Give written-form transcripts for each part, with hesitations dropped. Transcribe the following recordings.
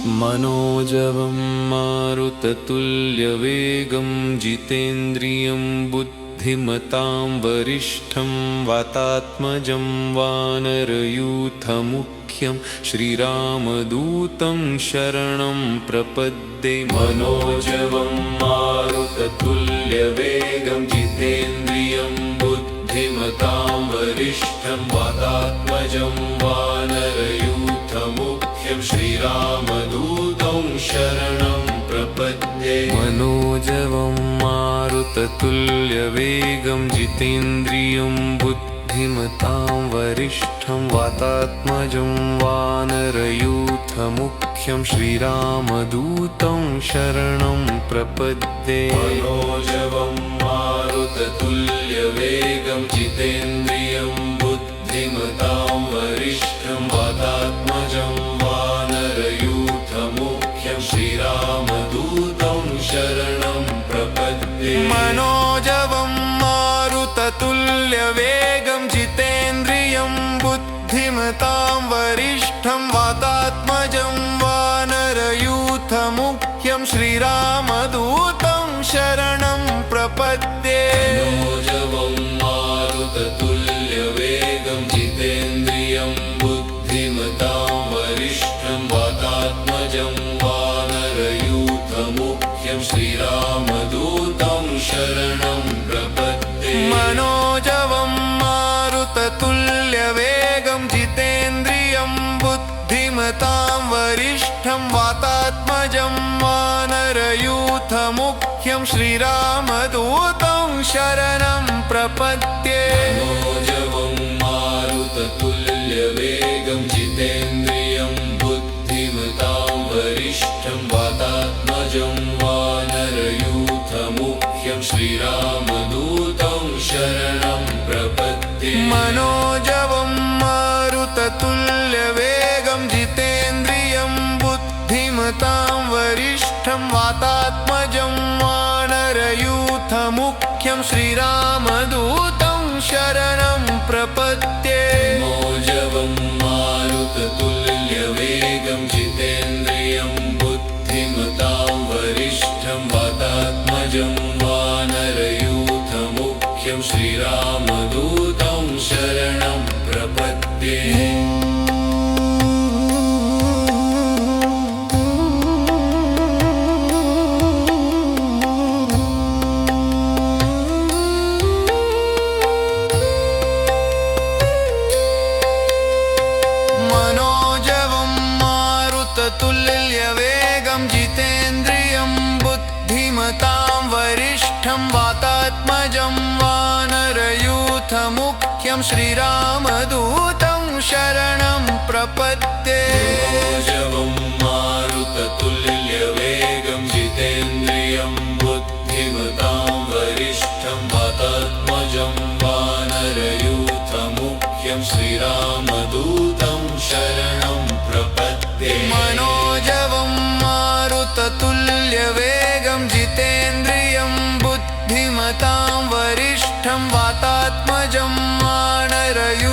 मनोजवं मारुततुल्यवेगं जितेन्द्रियं बुद्धिमतां वरिष्ठं वातात्मजं वानरयूथमुख्यं श्रीरामदूतं शरणं प्रपद्ये। मनोजवं मारुततुल्यवेगं जितेन्द्रियं बुद्धिमतां वरिष्ठं वातात्मजं वानरयूथमुख्यं श्रीरामदूतं शरणं प्रपद्ये। मनोजवं मारुततुल्यवेगं जितेन्द्रियं बुद्धिमतां वरिष्ठं वातात्मजं वानरयूथमुख्यं श्रीरामदूतं शरणं प्रपद्ये। मनोजवं मारुततुल्यवेगं जितेन्द्रियं बुद्धिमतां वरिष्ठं वातात्मजं वानरयूथमुख्यं श्रीरामदूतं शरणं प्रपद्ये। मनोजवं मारुततुल्यवेगं जितेन्द्रियं बुद्धिमतां वरिष्ठं वातात्मजं वानरयूथमुख्यं श्रीरामदूतं शरणं प्रपद्ये। मनोजवं मारुततुल्यवेगं जितेन्द्रियं बुद्धिमतां वरिष्ठं वातात्मजं वानरयूथमुख्यं श्रीरामदूतं शरणं प्रपद्ये। मनोजवं मारुततुल्यवेगं जितेन्द्रियं बुद्धिमतां वरिष्ठं वातात्मजं वानरयूथमुख्यं श्रीरामदूतं शरणं प्रपद्ये। मनोजवं मारुततुल्यवेगं जितेन्द्रियं बुद्धिमतां वरिष्ठं वातात्मजं वानरयूथमुख्यं श्रीरामदूतं शरणं प्रपद्ये। मनोजवं मारुततुल्यवेगं जितेन्द्रियं बुद्धिमतां वरिष्ठं वातात्मजं वानरयूथमुख्यं श्रीरामदूतं शरणं प्रपद्ये। मनोजवं मारुततुल्यवेगं जितेन्द्रियं बुद्धिमतां वरिष्ठं वातात्मजं वानरयूथमुख्यं श्रीरामदूतं शरणं प्रपद्ये। मनोजवं मारुततुल्यवेगं जितेन्द्रियं बुद्धिमतां वरिष्ठं वातात्मजं वानरयूथमुख्यं श्रीरामदूतं शरणं प्रपद्ये। मनोजवं मारुततुल्यवेगं जितेन्द्रियं बुद्धिमतां वरिष्ठं वातात्मजं वानरयूथमुख्यं श्रीरामदूतं शरणं प्रपद्ये। मनोजवं मारुततुल्यवेगं जितेन्द्रियं बुद्धिमतां वरिष्ठं वातात्मजं वानरयूथमुख्यं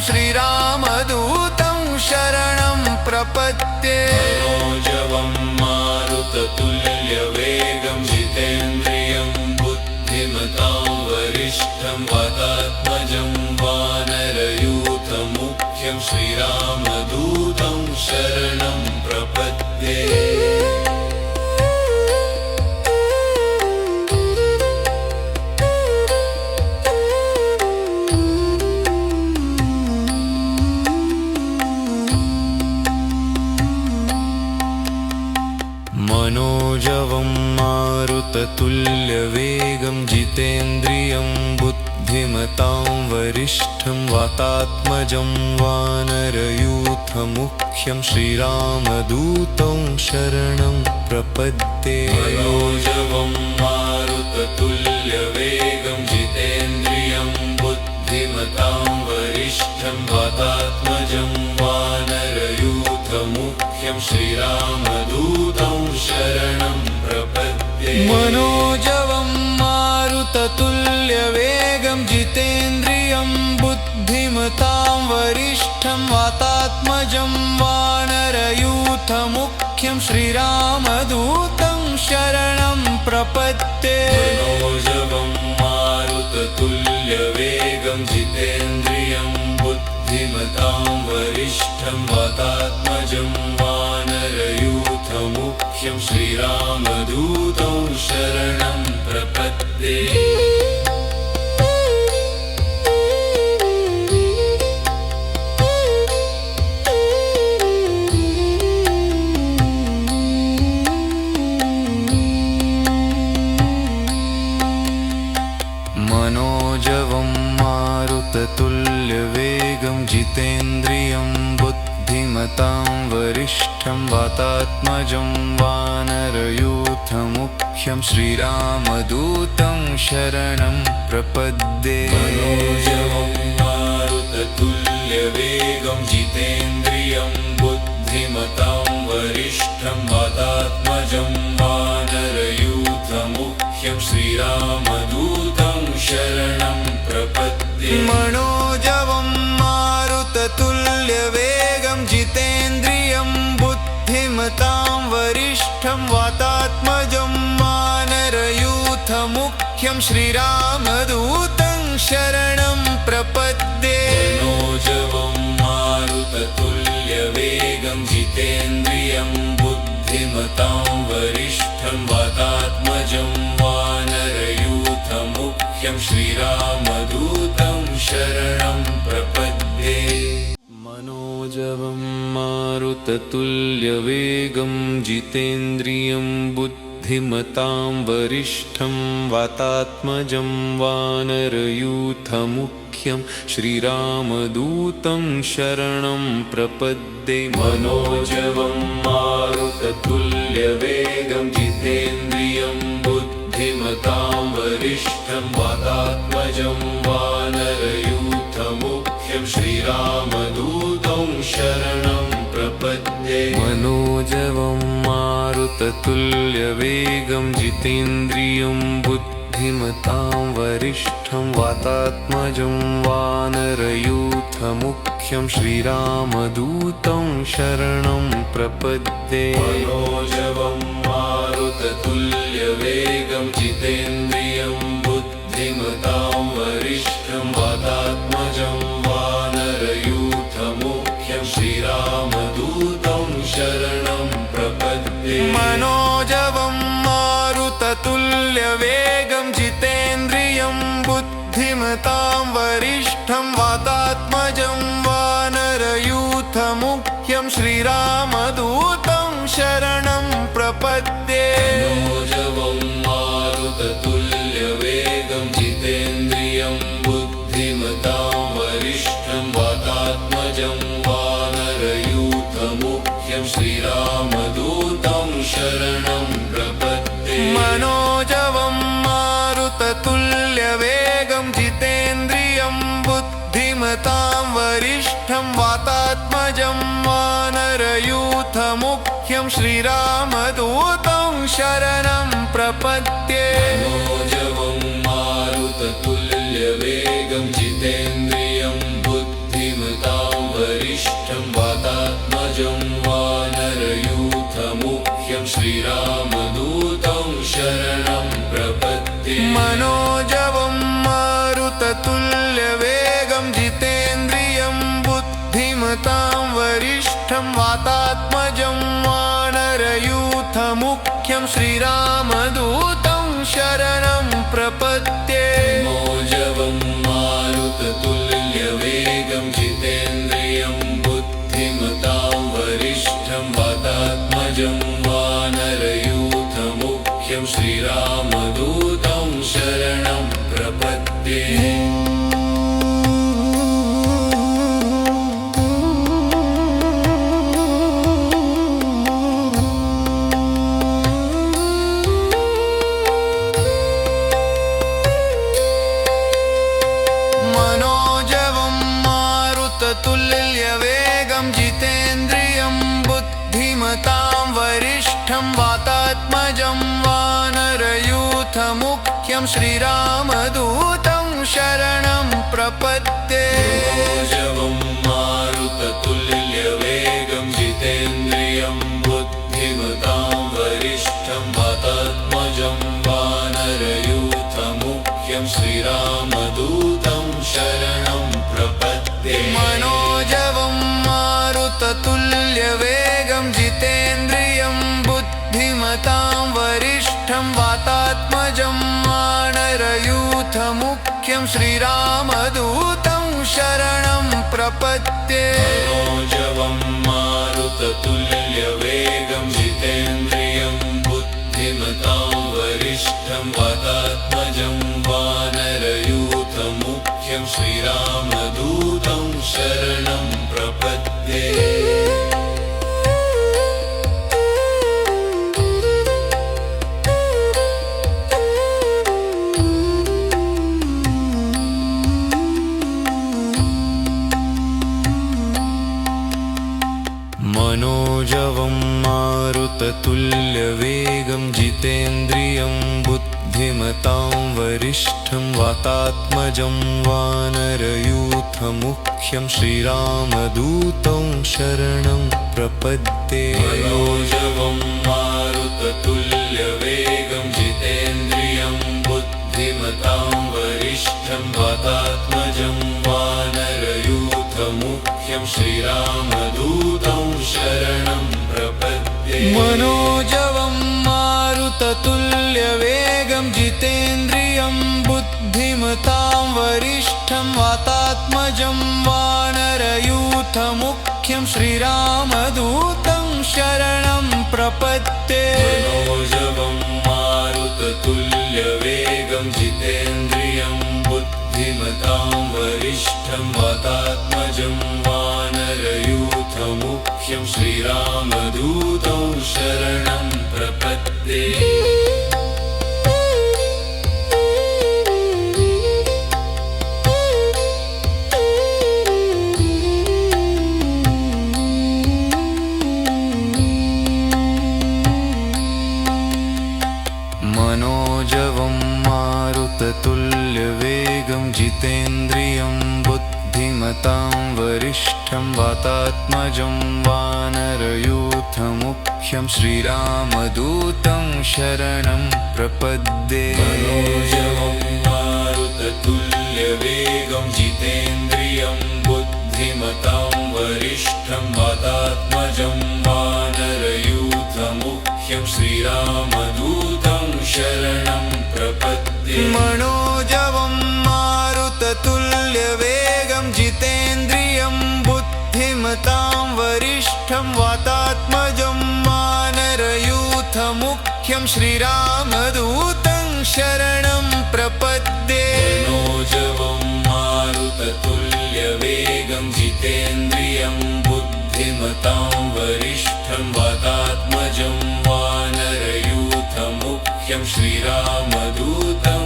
श्रीरामदूतं शरणं प्रपद्ये। मनोजवं मारुततुल्यवेगं जितेन्द्रियं बुद्धिमतां वरिष्ठं वातात्मजं वानरयूथमुख्यं श्रीरामदूतं शरणं प्रपद्ये। मनोजवं मारुततुल्यवेगं जितेन्द्रियं बुद्धिमतां वरिष्ठं वातात्मजं वानरयूथमुख्यं श्रीरामदूतं शरणं प्रपद्ये। मनोजवं मारुततुल्यवेगं जितेन्द्रियं बुद्धिमतां वरिष्ठं वातात्मजं वानरयूथमुख्यं श्रीरामदूतं शरणं प्रपद्ये। मनोजवं मारुततुल्यवेगं जितेन्द्रियं बुद्धिमतां वरिष्ठं वातात्मजं वानरयूथमुख्यं वनरयूथमुख्यं श्रीरामदूतं शरणं प्रपद्ये मनोजवं मारुततुल्यवेगं जितेन्द्रियं बुद्धिमतां वरिष्ठं वातात्मजं वानरयूथमुख्यं श्रीरामदूतं शरणं प्रपद्ये मनोजवं मारुततुल्यवेगं जितेन्द्रियं बुद्धिमतां वरिष्ठं वातात्मजं वानरयूथमुख्यं श्रीरामदूतं शरणं प्रपद्ये मनोजवं मारुततुल्यवेगं जितेन्द्रियं बुद्धिमतां वरिष्ठं वातात्मजं वानरयूथमुख्यं श्रीरामदूतं शरणं प्रपद्ये मनोजवं मारुततुल्यवेगं जितेन्द्रियं बुद्धिमतां वरिष्ठं वातात्मजं वानरयूथमुख्यं श्रीरामदूतं शरणं प्रपद्ये मनोजवं मारुततुल्यवेगं जितेन्द्रियं बुद्धिमतां वरिष्ठं वातात्मजं वानरयूथमुख्यं श्रीरामदूतं शरणं प्रपद्ये मनोजवं मारुततुल्यवेगं जितेन्द्रियं बुद्धिमतां वरिष्ठं वातात्मजं वानरयूथमुख्यं श्रीरामदूतं शरणं प्रपद्ये मनोजवं मारुततुल्यवेगं जितेन्द्रियं बुद्धिमतां वरिष्ठं वातात्मजं वानरयूथमुख्यं श्रीरामदूतं शरणं प्रपद्ये मनोजवं मारुततुल्यवेगं जितेन्द्रियं बुद्धिमतां वरिष्ठं वातात्मजं वानरयूथमुख्यं श्रीरामदूतं शरणं प्रपद्ये मनोजवं मारुततुल्यवेगं जितेन्द्रियं बुद्धिमतां वरिष्ठं वातात्मजं वानरयूथमुख्यं श्रीरामदूतं शरणं प्रपद्ये मनोजवं मारुततुल्यवेगं जितेन्द्रियं बुद्धिमतां वरिष्ठं वातात्मजं वानरयूथमुख्यं श्रीरामदूतं शरणं प्रपद्ये मनोजवं मारुततुल्यवेगं जितेन्द्रियं बुद्धिमतां वरिष्ठं वातात्मजं वानरयूथमुख्यं श्रीरामदूतं शरणं प्रपद्ये मनोजवं मारुततुल्यवेगं जितेन्द्रियं बुद्धिमतां वरिष्ठं वातात्मजं वानरयूथमुख्यं श्रीरामदूतं शरणं प्रपद्ये मनोजवं मारुततुल्यवेगं जितेन्द्रियं बुद्धिमतां वरिष्ठं वातात्मजं वानरयूथमुख्यं श्रीरामदूतं शरणं प्रपद्ये मनोजवं मारुततुल्यवेगं जितेन्द्रियं बुद्धिमतां वरिष्ठं वातात्मजं वानरयूथमुख्यं श्रीरामदूतं शरणं प्रपद्ये मनोजवं मारुततुल्यवेगं जितेन्द्रियं बुद्धिमतां वरिष्ठं वातात्मजं वानरयूथमुख्यं श्रीरामदूतं शरणं प्रपद्ये मनोजवं मारुततुल्यवेगं जितेन्द्रियं बुद्धिमतां वरिष्ठं वातात्मजं वानरयूथमुख्यं श्रीरामदूतं शरणं प्रपद्ये मनोजवं मारुततुल्यवेगं जितेन्द्रियं श्रीरामदूतं शरणं प्रपद्ये मनोजवं मारुततुल्यवेगं जितेन्द्रियं बुद्धिमतां वरिष्ठं वातात्मजं वानरयूथमुख्यं श्रीरामदूतं शरणं प्रपद्ये मनोजवं मारुततुल्यवेगं जितेन्द्रियं बुद्धिमतां वरिष्ठं वातात्मजं वानरयूथमुख्यं श्रीरामदूतं शरणं प्रपद्ये मनोजवं मारुततुल्यवेगं जितेन्द्रियं बुद्धिमतां वरिष्ठं वातात्मजं वानरयूथमुख्यं श्रीरामदूतं शरणं प्रपद्ये मनोजवं मारुततुल्यवेगं जितेन्द्रियं बुद्धिमतां वरिष्ठं वातात्मजं वानरयूथमुख्यं श्रीरामदूतं शरणं प्रपद्ये मनोजवं मारुततुल्यवेगं जितेन्द्रियं बुद्धिमतां वरिष्ठं वातात्मजं वानरयूथमुख्यं श्रीरामदूतं शरणं प्रपद्ये मनोजवं मारुततुल्यवेगं जितेन्द्रियं बुद्धिमतां वरिष्ठं वातात्मजं वानरयूथमुख्यं श्रीरामदूतं शरणं प्रपद्ये मनोजवं मारुततुल्यवेगं जितेन्द्रियं बुद्धिमतां वरिष्ठं वातात्मजं वानरयूथमुख्यं श्रीरामदूतं शरणं प्रपद्ये मनोजवं मारुततुल्यवेगं जितेन्द्रियं बुद्धिमतां वरिष्ठं वातात्मजं वानरयूथमुख्यं श्रीरामदूतं शरणं प्रपद्ये मनोजवं मारुततुल्यवेगं जितेन्द्रियं बुद्धिमतां वरिष्ठं वातात्मजं वानरयूथमुख्यं श्रीरामदूतं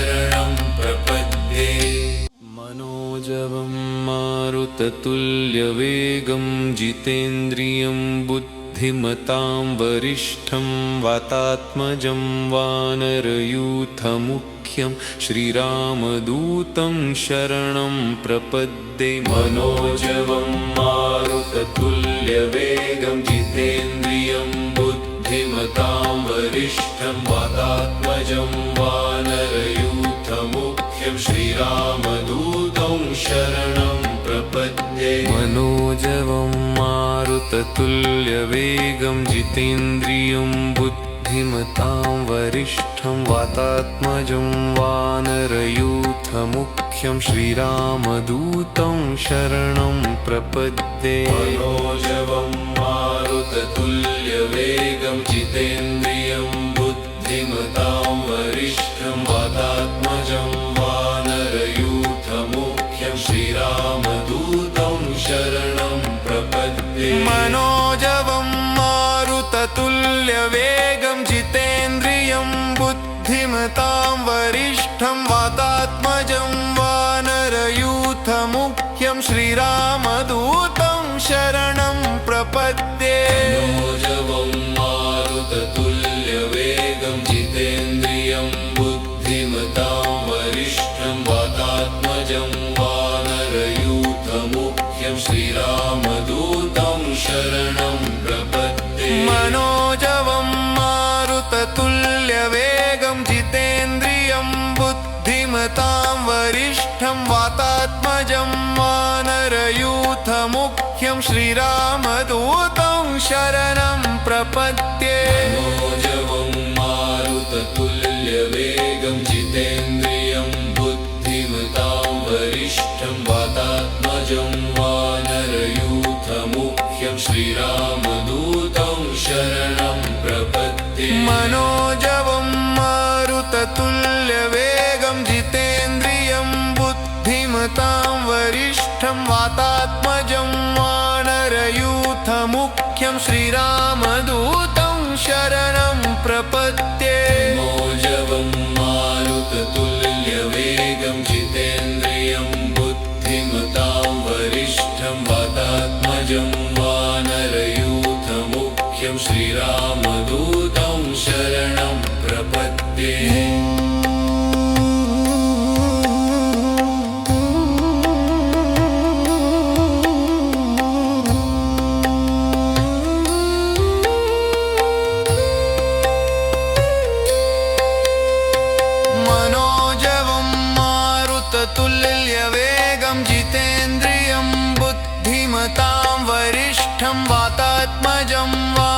शरणं प्रपद्ये मनोजवं मारुततुल्यवेगं जितेन्द्रियं बुद्धिमतां वरिष्ठं वातात्मजं वानरयूथमुख्यं श्रीरामदूतं शरणं प्रपद्ये मनोजवं मारुततुल्यवेगं जितेन्द्रियं बुद्धिमतां वरिष्ठं वातात्मजं वानरयूथमुख्यं श्रीरामदूतं शरणं प्रपद्ये मनोजवं मारुततुल्यवेगं जितेन्द्रियं बुद्धिमतां वरिष्ठं वातात्मजं वानरयूथमुख्यं श्रीरामदूतं शरणं प्रपद्ये मनोजवं मारुततुल्यवेगं जितेन्द्रियं बुद्धिमतां वरिष्ठं वातात्मजं वानरयूथमुख्यं श्रीरामदूतं शरणं प्रपद्ये मनोजवं मारुततुल्यवेगं जितेन्द्रियं बुद्धिमतां वरिष्ठं वातात्मजं वानरयूथमुख्यं श्रीरामदूतं शरणं प्रपद्ये मनोजवं मारुततुल्यवेगं जितेन्द्रियं बुद्धिमतां वरिष्ठं वातात्मजं वानरयूथमुख्यं श्रीरामदूतं शरणं प्रपद्ये मनोजवं मारुततुल्यवेगं जितेन्द्रियं बुद्धिमतां वरिष्ठं वातात्मजं वानरयूथमुख्यं श्रीरामदूतं शरणं प्रपद्ये मनोजवं मारुततुल्यवेगं जितेन्द्रियं बुद्धिमतां श्रीरामदूतं शरणं प्रपद्ये मनोजवं मारुततुल्यवेगं जितेन्द्रियं बुद्धिमतां वरिष्ठं वातात्मजं वानरयूथमुख्यं श्रीरामदूतं शरणं प्रपद्ये मनोजवं मारुततुल्यवेगं जितेन्द्रियं बुद्धिमतां वरिष्ठं वातात्मजं वानरयूथमुख्यं श्रीरामदूतं शरणं प्रपद्ये मनोजवं मारुततुल्यवेगं जितेन्द्रियं बुद्धिमतां वरिष्ठं वातात्मजं वानरयूथमुख्यं श्रीरामदूतं शरणं प्रपद्ये तुल्यवेगं जितेन्द्रियं बुद्धिमतां वरिष्ठं वातात्मजं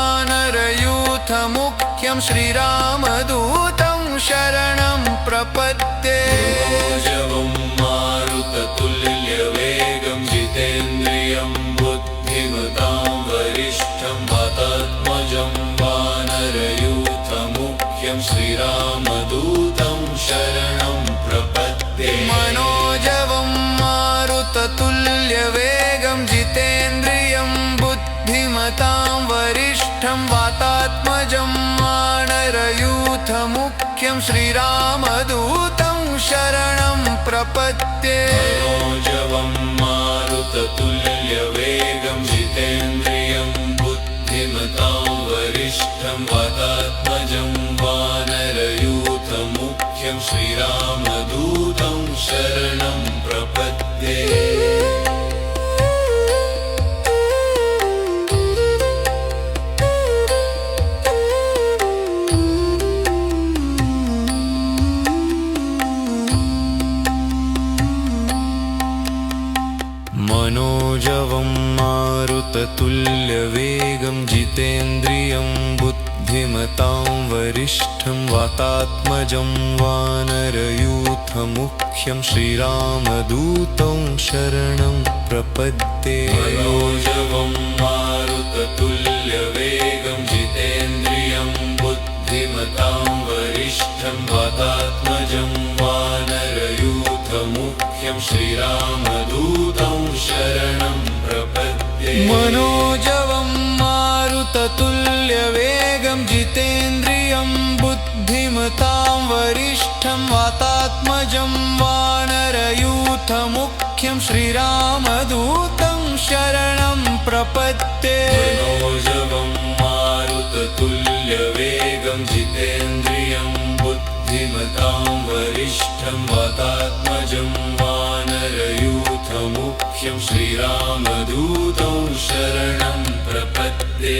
वानरयूथमुख्यं श्रीरामदूतं शरणं प्रपद्ये मनोजवं मारुततुल्यवेगं जितेन्द्रियं बुद्धिमतां वरिष्ठं वातात्मजं वानरयूथमुख्यं श्रीरामदूतं शरणं प्रपद्ये मनोजवं मारुततुल्यवेगं जितेन्द्रियं बुद्धिमतां वरिष्ठं वातात्मजं वानरयूथमुख्यं श्रीरामदूतं शरणं प्रपद्ये मनोजवं मारुततुल्यवेगं जितेन्द्रियं बुद्धिमतां वरिष्ठं वातात्मजं वानरयूथमुख्यं श्रीरामदूतं शरणं प्रपद्ये मनोजवं मारुततुल्यवेगं जितेन्द्रियं बुद्धिमतां वरिष्ठं वातात्मजं वानरयूथमुख्यं श्रीरामदूतं शरणं प्रपद्ये मनोजवं मारुततुल्यवेगं जितेन्द्रियं बुद्धिमतां वरिष्ठं वातात्मजं वानरयूथमुख्यं श्रीरामदूतं शरणं प्रपद्ये मनोजवं मारुततुल्यवेगं जितेन्द्रियं बुद्धिमतां वरिष्ठं वातात्मजं वानरयूथमुख्यं श्रीरामदूतं शरणं प्रपद्ये मनोजवं मारुततुल्यवेगं जितेन्द्रियं बुद्धिमतां वरिष्ठं वातात्मजं वानरयूथमुख्यं श्रीरामदूतं शरणं प्रपद्ये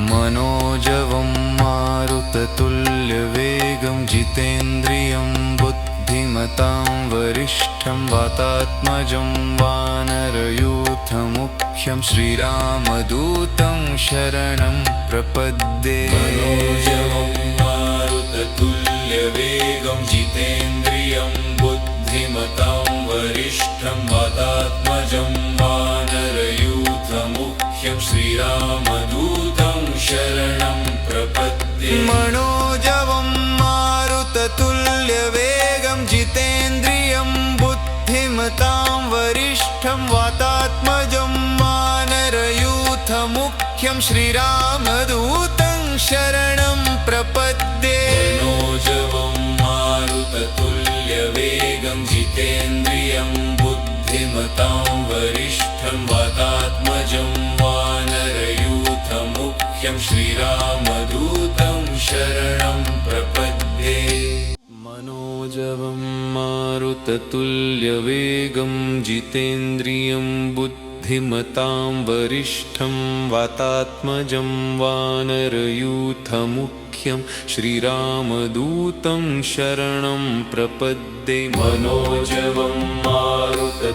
मनोजवं मारुततुल्यवेगं जितेन्द्रियं बुद्धिमतां वरिष्ठं वातात्मजं वानरयूथमुख्यं श्रीरामदूतं शरणं प्रपद्ये मनोजवं मारुततुल्यवेगं जितेन्द्रियं बुद्धिमतां वरिष्ठं वातात्मजं वानरयूथमुख्यं श्रीरामदूतं शरणं प्रपद्ये मनोजवं मारुततुल्यवेगं जितेन्द्रियं बुद्धिमतां वरिष्ठं वातात्मजं वानरयूथमुख्यं श्रीरामदूतं शरणं प्रपद्ये मनोजवं मारुततुल्यवेगं जितेन्द्रियं बुद्धिमतां वरिष्ठं वातात्मजं वानरयूथमुख्यं श्रीरामदूतं शरणं प्रपद्ये मनोजवं मारुततुल्यवेगं जितेन्द्रियं बुद्धिमतां वरिष्ठं वातात्मजं वानरयूथमुख्यं श्रीरामदूतं शरणं प्रपद्ये मनोजवं मारुततुल्यवेगं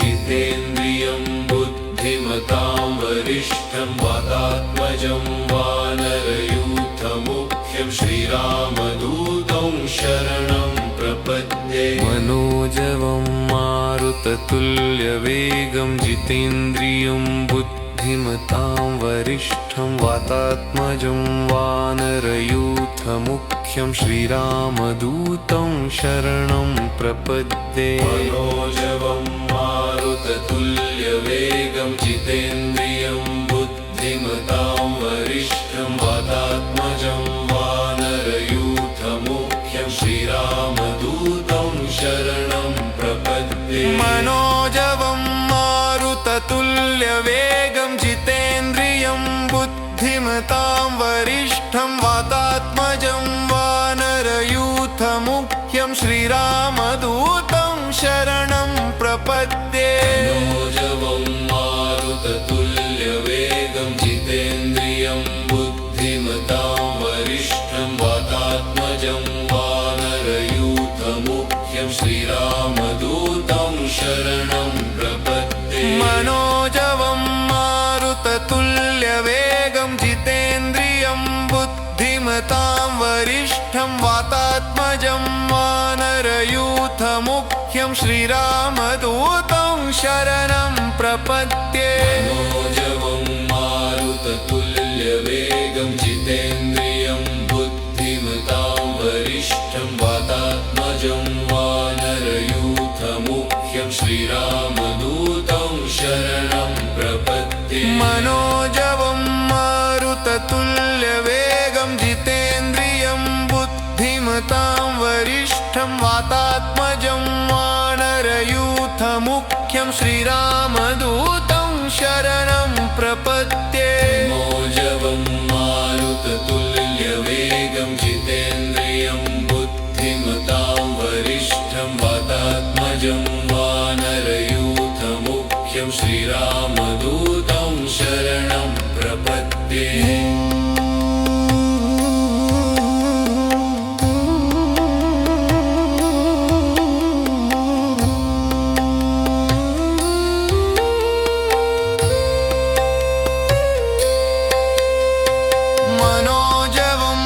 जितेन्द्रियं बुद्धिमतां वरिष्ठं वातात्मजं वानरयूथमुख्यं श्रीरामदूतं शरणं प्रपद्ये मनोजवं मारुततुल्यवेगं जितेन्द्रियं बुद्धिमतां वरिष्ठं वातात्मजं वानरयूथमुख्यं श्रीरामदूतं शरणं प्रपद्ये मनोजवं मारुततुल्यवेगं जितेन्द्रियं बुद्धिमतां वरिष्ठं वातात्मजं वानरयूथमुख्यं श्रीरामदूतं शरणं प्रपद्ये मनोजवं मारुततुल्यवेगं जितेन्द्रियं बुद्धिमतां वरिष्ठं वातात्मजं वानरयूथमुख्यं श्रीरामदूतं शरणं प्रपद्ये मनोजवं मारुततुल्यवेगं जितेन्द्रियं बुद्धिमतां वरिष्ठं वातात्मजं वानरयूथमुख्यं श्रीरामदूतं शरणं प्रपद्ये मनोजवं मारुततुल्यवेगं जितेन्द्रियं बुद्धिमतां वरिष्ठं वातात्मजं वानरयूथमुख्यं श्रीरामदूतं शरणं प्रपद्ये मनोजवं मारुततुल्यवेगं जितेन्द्रियं बुद्धिमतां वरिष्ठं वातात्मजं वानरयूथमुख्यं श्रीरामदूतं शरणं प्रपद्ये मनोजवं मारुततुल्यवेगं जितेन्द्रियं बुद्धिमतां वरिष्ठं वातात्मजं वानरयूथमुख्यं श्रीरामदूतं शरणं प्रपद्ये मनोजवं मारुततुल्यवेगं जितेन्द्रियं बुद्धिमतां वरिष्ठं वातात्मजं वानरयूथमुख्यं श्रीरामदूतं शरणं प्रपद्ये मनोजवं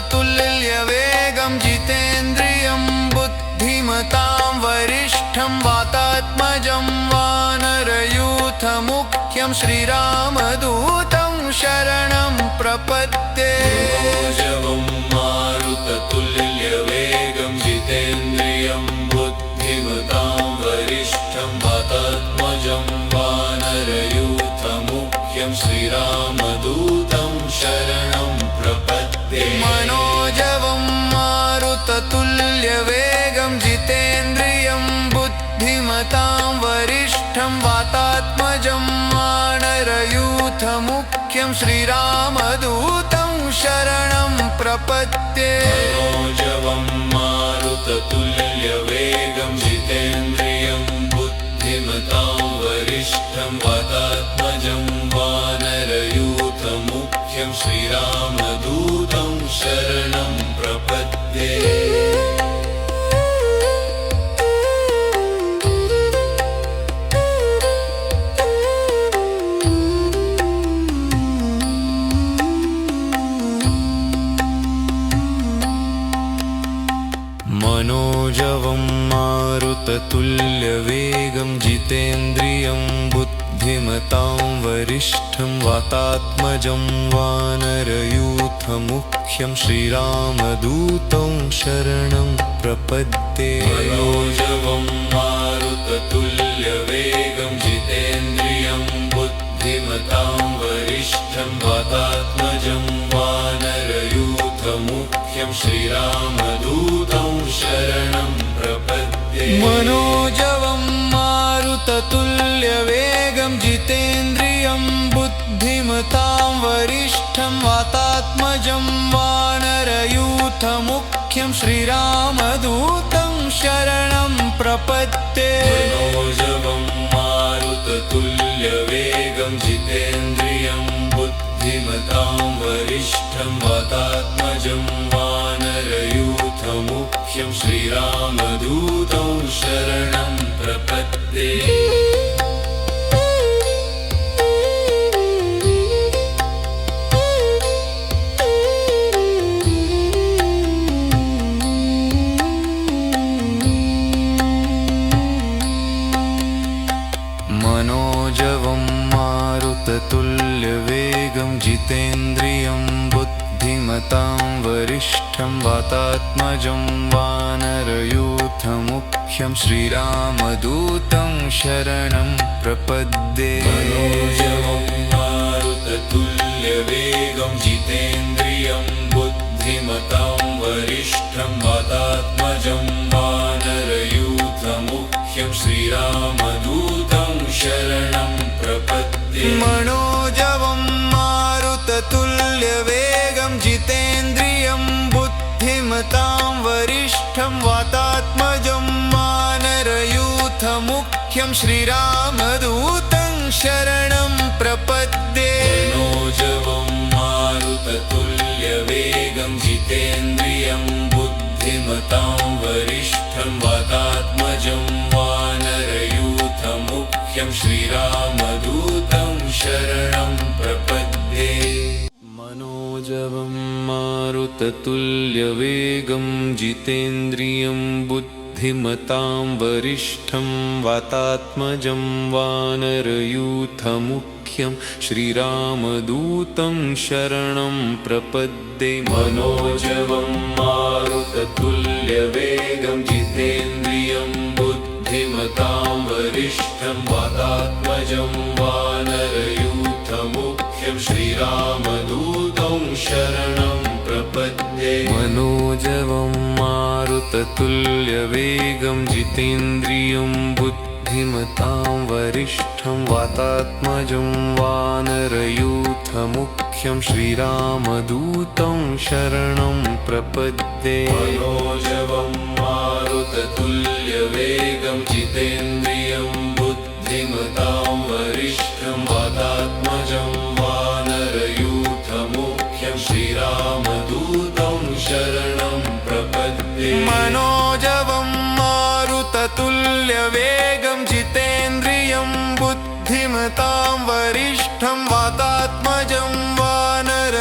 मारुततुल्यवेगं जितेन्द्रियं बुद्धिमतां वरिष्ठं वातात्मजं वानरयूथमुख्यं श्रीरामदूतं शरणं प्रपद्ये मनोजवं मारुततुल्यवेगं जितेन्द्रियं बुद्धिमतां वरिष्ठं वातात्मजं वानरयूथमुख्यं श्रीरामदूतं शरणं प्रपद्ये मनोजवं मारुततुल्यवेगं जितेन्द्रियं बुद्धिमतां वरिष्ठं वातात्मजं वानरयूथमुख्यं श्रीरामदूतं शरणं प्रपद्ये मनोजवं मारुततुल्यवेगं जितेन्द्रियं बुद्धिमतां वरिष्ठं वातात्मजं वानरयूथमुख्यं श्रीरामदूतं शरणं प्रपद्ये मनोजवं मारुततुल्यवेगं जितेन्द्रियं बुद्धिमतां वरिष्ठं वातात्मजं वानरयूथमुख्यं श्रीरामदूतं शरणं प्रपद्ये मनोजवं मारुततुल्यवेगं जितेन्द्रियं बुद्धिमतां वरिष्ठं वातात्मजं वानरयूथमुख्यं श्रीरामदूतं शरणं प्रपद्ये मनोजवं मारुततुल्यवेगं जितेन्द्रियं बुद्धिमतां वरिष्ठं वातात्मजं वानरयूथमुख्यं श्रीरामदूतं शरणं प्रपद्ये मनोजवं मारुततुल्यवेगं जितेन्द्रियं बुद्धिमतां वरिष्ठं वातात्मजं वानरयूथमुख्यं श्रीरामदूतं शरणं प्रपद्ये। मनोजवं मारुततुल्यवेगं जितेन्द्रियं बुद्धिमतां वरिष्ठं वातात्मजं वानरयूथमुख्यं श्रीरामदूतं शरणं प्रपद्ये। मनोजवं मारुततुल्यवेगं जितेन्द्रियं बुद्धिमतां वरिष्ठं वातात्मजं वानरयूथमुख्यं श्रीरामदूतं शरणं प्रपद्ये। मनोजवं मारुततुल्यवेगं जितेन्द्रियं बुद्धिमतां वरिष्ठं वातात्मजं वानरयूथमुख्यं श्रीरामदूतं शरणं प्रपद्ये। मनोजवं मारुततुल्यवेगं जितेन्द्रियं बुद्धिमतां वरिष्ठं वातात्मजं वानरयूथमुख्यं श्रीरामदूतं शरणं प्रपद्ये। मनोजवं मारुततुल्यवेगं जितेन्द्रियं बुद्धिमतां वरिष्ठं वातात्मजं वानरयूथमुख्यं श्रीरामदूतं शरणं प्रपद्ये। मनोजवं मारुततुल्यवेगं जितेन्द्रियं बुद्धिमतां वरिष्ठं वातात्मजं वानरयूथमुख्यं श्रीरामदूतं शरणं प्रपद्ये। मनोजवं मारुततुल्यवेगं जितेन्द्रियं बुद्धिमतां वरिष्ठं वातात्मजं वानरयूथमुख्यं श्रीरामदूतं शरणं प्रपद्ये। मनोजवं मारुततुल्यवेगं जितेन्द्रियं बुद्धिमतां वरिष्ठं वातात्मजं वानरयूथमुख्यं श्रीरामदूतं शरणं प्रपद्ये। मनोजवं मारुततुल्यवेगं जितेन्द्रियं बुद्धिमतां वरिष्ठं वातात्मजं वानरयूथमुख्यं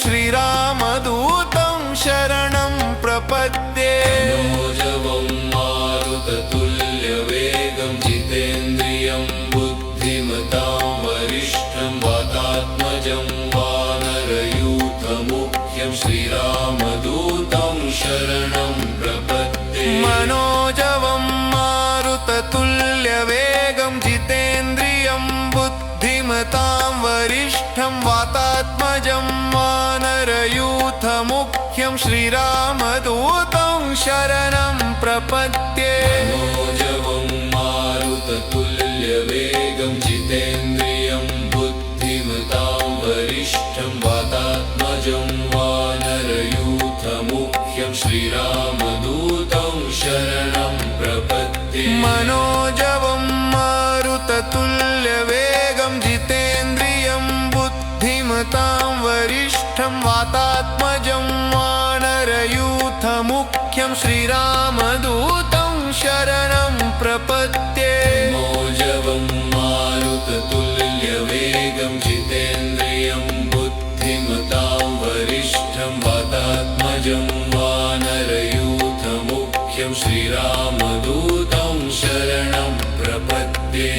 श्रीरामदूतं शरणं प्रपद्ये। मनोजवं मारुततुल्यवेगं जितेन्द्रियं बुद्धिमतां वरिष्ठं वातात्मजं वानरयूथमुख्यं श्रीरामदूतं शरणं प्रपद्ये। मनोजवं मारुततुल्यवेगं जितेन्द्रियं बुद्धिमतां वरिष्ठं वातात्मजं वानरयूथमुख्यं श्रीरामदूतं शरणं प्रपद्ये। मनोजवं मारुततुल्यवेगं जितेन्द्रियं बुद्धिमतां वरिष्ठं वातात्मजं वानरयूथमुख्यं श्रीरामदूतं शरणं प्रपद्ये। मनोजवं मारुततुल्यवेगं जितेन्द्रियं बुद्धिमतां वरिष्ठं वातात्मजं वानरयूथमुख्यं श्रीरामदूतं शरणं प्रपद्ये। मनोजवं मारुततुल्यवेगं जितेन्द्रियं बुद्धिमतां वरिष्ठं वातात्मजं वानरयूथमुख्यं श्रीरामदूतं शरणं प्रपद्ये।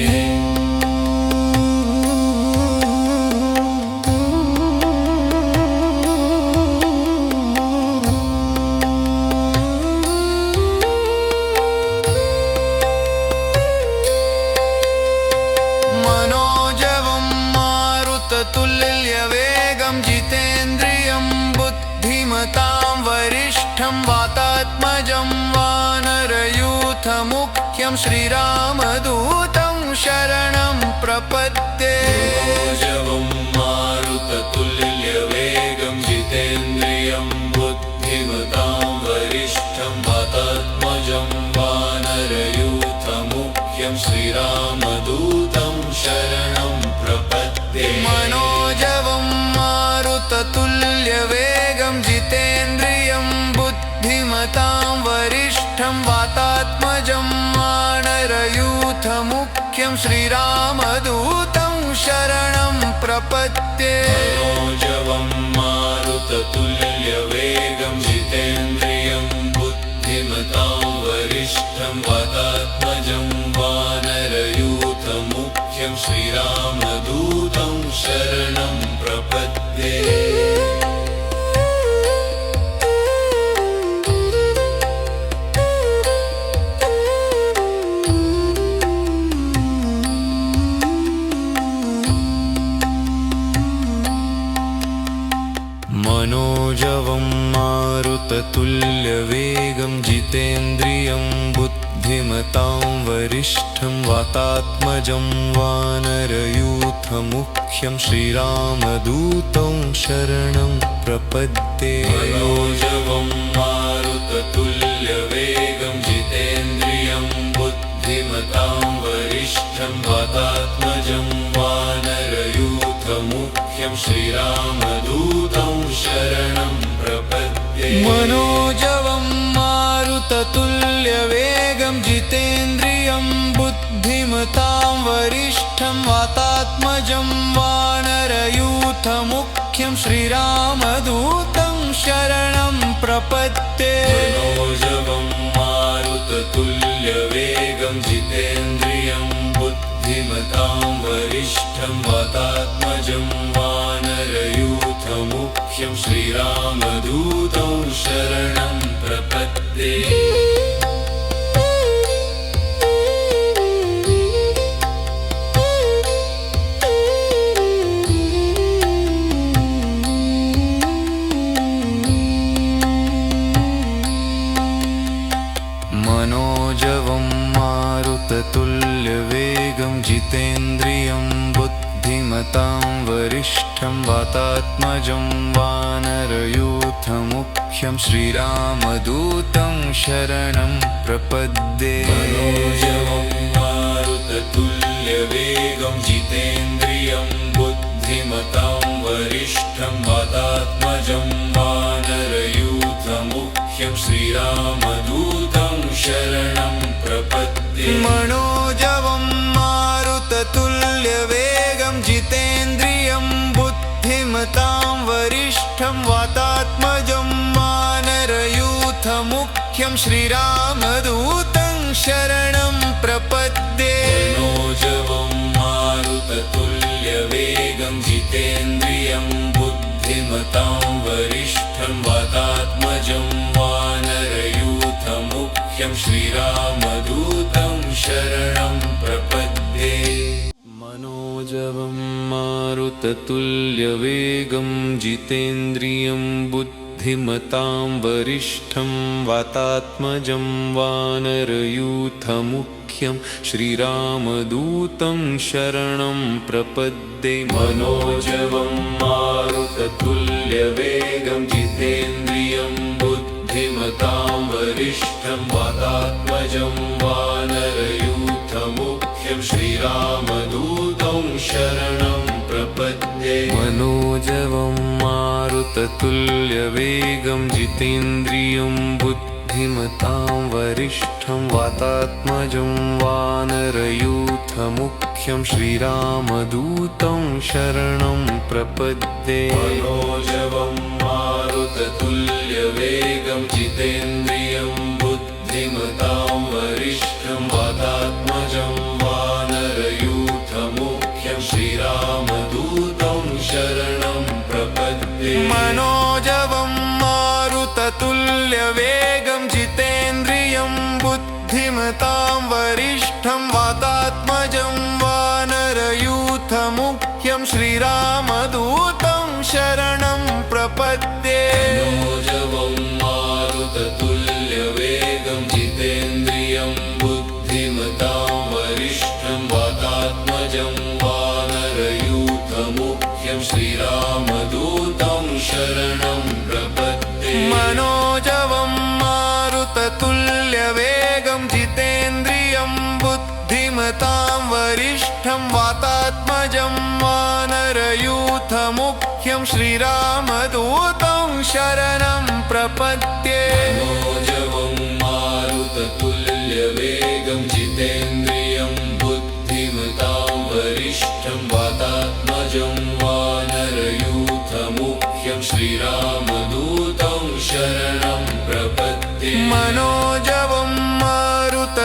मनोजवं मारुततुल्यवेगं जितेन्द्रियं बुद्धिमतां वरिष्ठं वातात्मजं वानरयूथमुख्यं श्रीरामदूतं शरणं प्रपद्ये। मनोजवं मारुततुल्यवेगं जितेन्द्रियं बुद्धिमतां वरिष्ठं वातात्मजं वानरयूथमुख्यं श्रीराम बुद्धिमतां वरिष्ठं वातात्मजं वानरयूथमुख्यं श्रीरामदूतं शरणं प्रपद्ये मनोजवं मारुततुल्यवेगं जितेन्द्रियं बुद्धिमतां वरिष्ठं वातात्मजं वानरयूथमुख्यं श्रीरामदूतं शरणं प्रपद्ये मनोजवं मारुततुल्यवेगं जितेन्द्रियं बुद्धिमतां वरिष्ठं वातात्मजं वानरयूथमुख्यं श्रीरामदूतं शरणं प्रपद्ये मनोजवं मारुततुल्यवेगं जितेन्द्रियं बुद्धिमतां वरिष्ठं वातात्मजं वानरयूथमुख्यं श्रीरामदूतं शरणं प्रपद्ये मनोजवं मारुततुल्यवेगं जितेन्द्रियं बुद्धिमतां वरिष्ठं वातात्मजं वानरयूथमुख्यं श्रीरामदूतं शरणं प्रपद्ये मनोजवं मारुततुल्यवेगं जितेन्द्रियं बुद्धिमतां वरिष्ठं वातात्मजं वानरयूथमुख्यं श्रीरामदूतं शरणं प्रपद्ये मनोजवं मारुततुल्यवेगं जितेन्द्रियं बुद्धिमतां वरिष्ठं वातात्मजं वानरयूथमुख्यं श्रीरामदूतं शरणं प्रपद्ये मनोजवं मारुततुल्यवेगं जितेन्द्रियं बुद्धिमतां वरिष्ठं वातात्मजं वानरयूथमुख्यं श्रीरामदूतं शरणं प्रपद्ये मनोजवं मारुततुल्यवेगं जितेन्द्रियं बुद्धिमतां वरिष्ठं वातात्मजं वानरयूथमुख्यं श्रीरामदूतं शरणं प्रपद्ये मनोजवं मारुततुल्यवेगं जितेन्द्रियं बुद्धिमतां वरिष्ठं वातात्मजं वानरयूथमुख्यं श्रीरामदूतं शरणं प्रपद्ये मनोजवं मारुततुल्यवेगं जितेन्द्रियं बुद्धिमतां वरिष्ठं वातात्मजं वानरयूथमुख्यं श्रीरामदूतं शरणं प्रपद्ये मनोजवं मारुततुल्यवेगं जितेन्द्रियं बुद्धिमतां वरिष्ठं वातात्मजं वानरयूथमुख्यं श्रीरामदूतं शरणं प्रपद्ये मनोजवं मारुततुल्यवेगं जितेन्द्रियं बुद्धिमतां वरिष्ठं वातात्मजं वानरयूथमुख्यं श्रीरामदूतं शरणं प्रपद्ये मनोजवं मारुततुल्यवेगं जितेन्द्रियं बुद्धिमतां वरिष्ठं वातात्मजं वानरयूथमुख्यं श्रीरामदूतं शरणं प्रपद्ये मनोजवं मारुततुल्यवेगं जितेन्द्रियं बुद्धिमतां वरिष्ठं वातात्मजं वानरयूथमुख्यं श्रीरामदूतं शरणं प्रपद्ये मनोजवं मारुततुल्यवेगं जितेन्द्रियं बुद्धिमतां वरिष्ठं वातात्मजं वानरयूथमुख्यं श्रीरामदूतं शरणं प्रपद्ये मनोजवं मारुततुल्यवेगं जितेन्द्रियं बुद्धिमतां वरिष्ठं वातात्मजं वानरयूथमुख्यं श्रीरामदूतं शरणं प्रपद्ये मनोजवं मनोजवं मारुततुल्यवेगं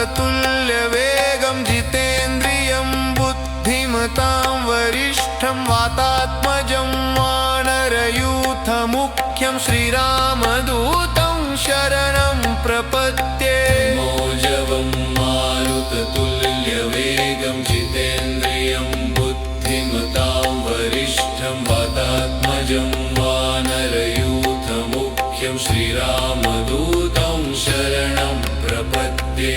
जितेन्द्रियं बुद्धिमतां वरिष्ठं वातात्मजं वानरयूथमुख्यं श्रीरामदूतं शरणं प्रपद्ये। मनोजवं मारुततुल्यवेगं जितेन्द्रियं बुद्धिमतां वरिष्ठं वातात्मजं वानरयूथमुख्यं श्रीरामदूतं शरणं प्रपद्ये।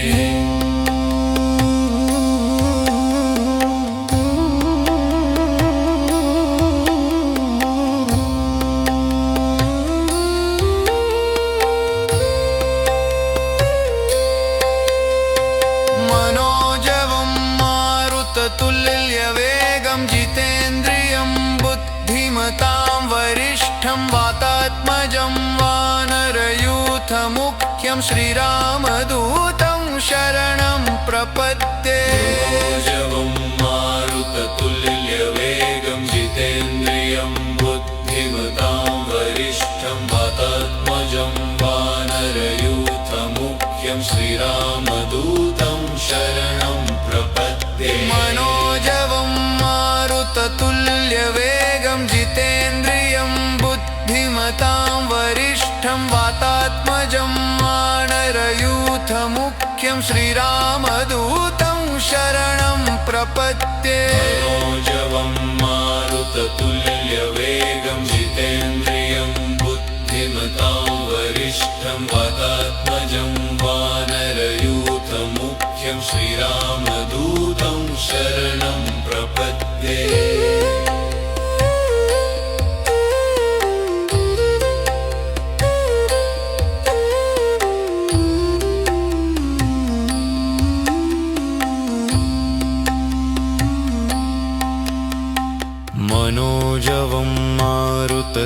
मनोजवं मारुततुल्यवेगं जितेन्द्रियं बुद्धिमतां वरिष्ठं वातात्मजं वानरयूथमुख्यं श्रीरामदूतं शरणं प्रपद्ये। मनोजवं मारुततुल्यवेगं जितेन्द्रियं बुद्धिमतां वरिष्ठं वातात्मजं वानरयूथमुख्यं श्रीरामदूतं शरणं प्रपद्ये। मनोजवं मारुततुल्यवेगं जितेन्द्रियं बुद्धिमतां वरिष्ठं वातात्मजं वानरयूथमुख्यं श्रीरामदूतं शरणं प्रपद्ये। मनोजवं मारुततुल्यवेगं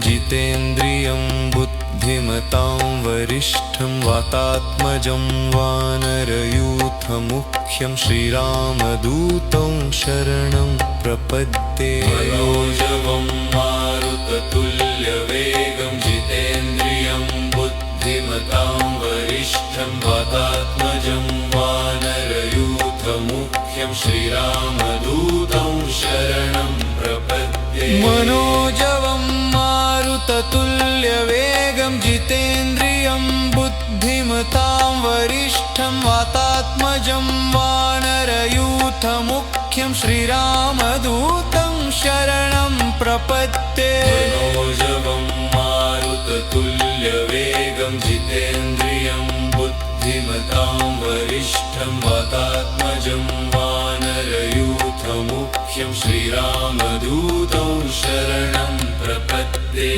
जितेन्द्रियं बुद्धिमतां वरिष्ठं वातात्मजं वानरयूथमुख्यं श्रीरामदूतं शरणं प्रपद्ये। मनोजवं मारुततुल्यवेगं जितेन्द्रियं बुद्धिमतां वरिष्ठं वातात्मजं वानरयूथमुख्यं श्रीरामदूतं शरणं प्रपद्ये। मनोजवं मारुततुल्यवेगं जितेन्द्रियं बुद्धिमतां वरिष्ठं वातात्मजं वानरयूथमुख्यं श्रीरामदूतं शरणं प्रपद्ये। मनोजवं मारुततुल्यवेगं जितेन्द्रियं बुद्धिमतां वरिष्ठं वातात्मजं वानरयूथमुख्यं श्रीरामदूतं शरणं प्रपद्ये। मनोजवं मारुततुल्यवेगं जितेन्द्रियं बुद्धिमतां वरिष्ठं वातात्मजं वानरयूथमुख्यं श्रीरामदूतं शरणं प्रपद्ये।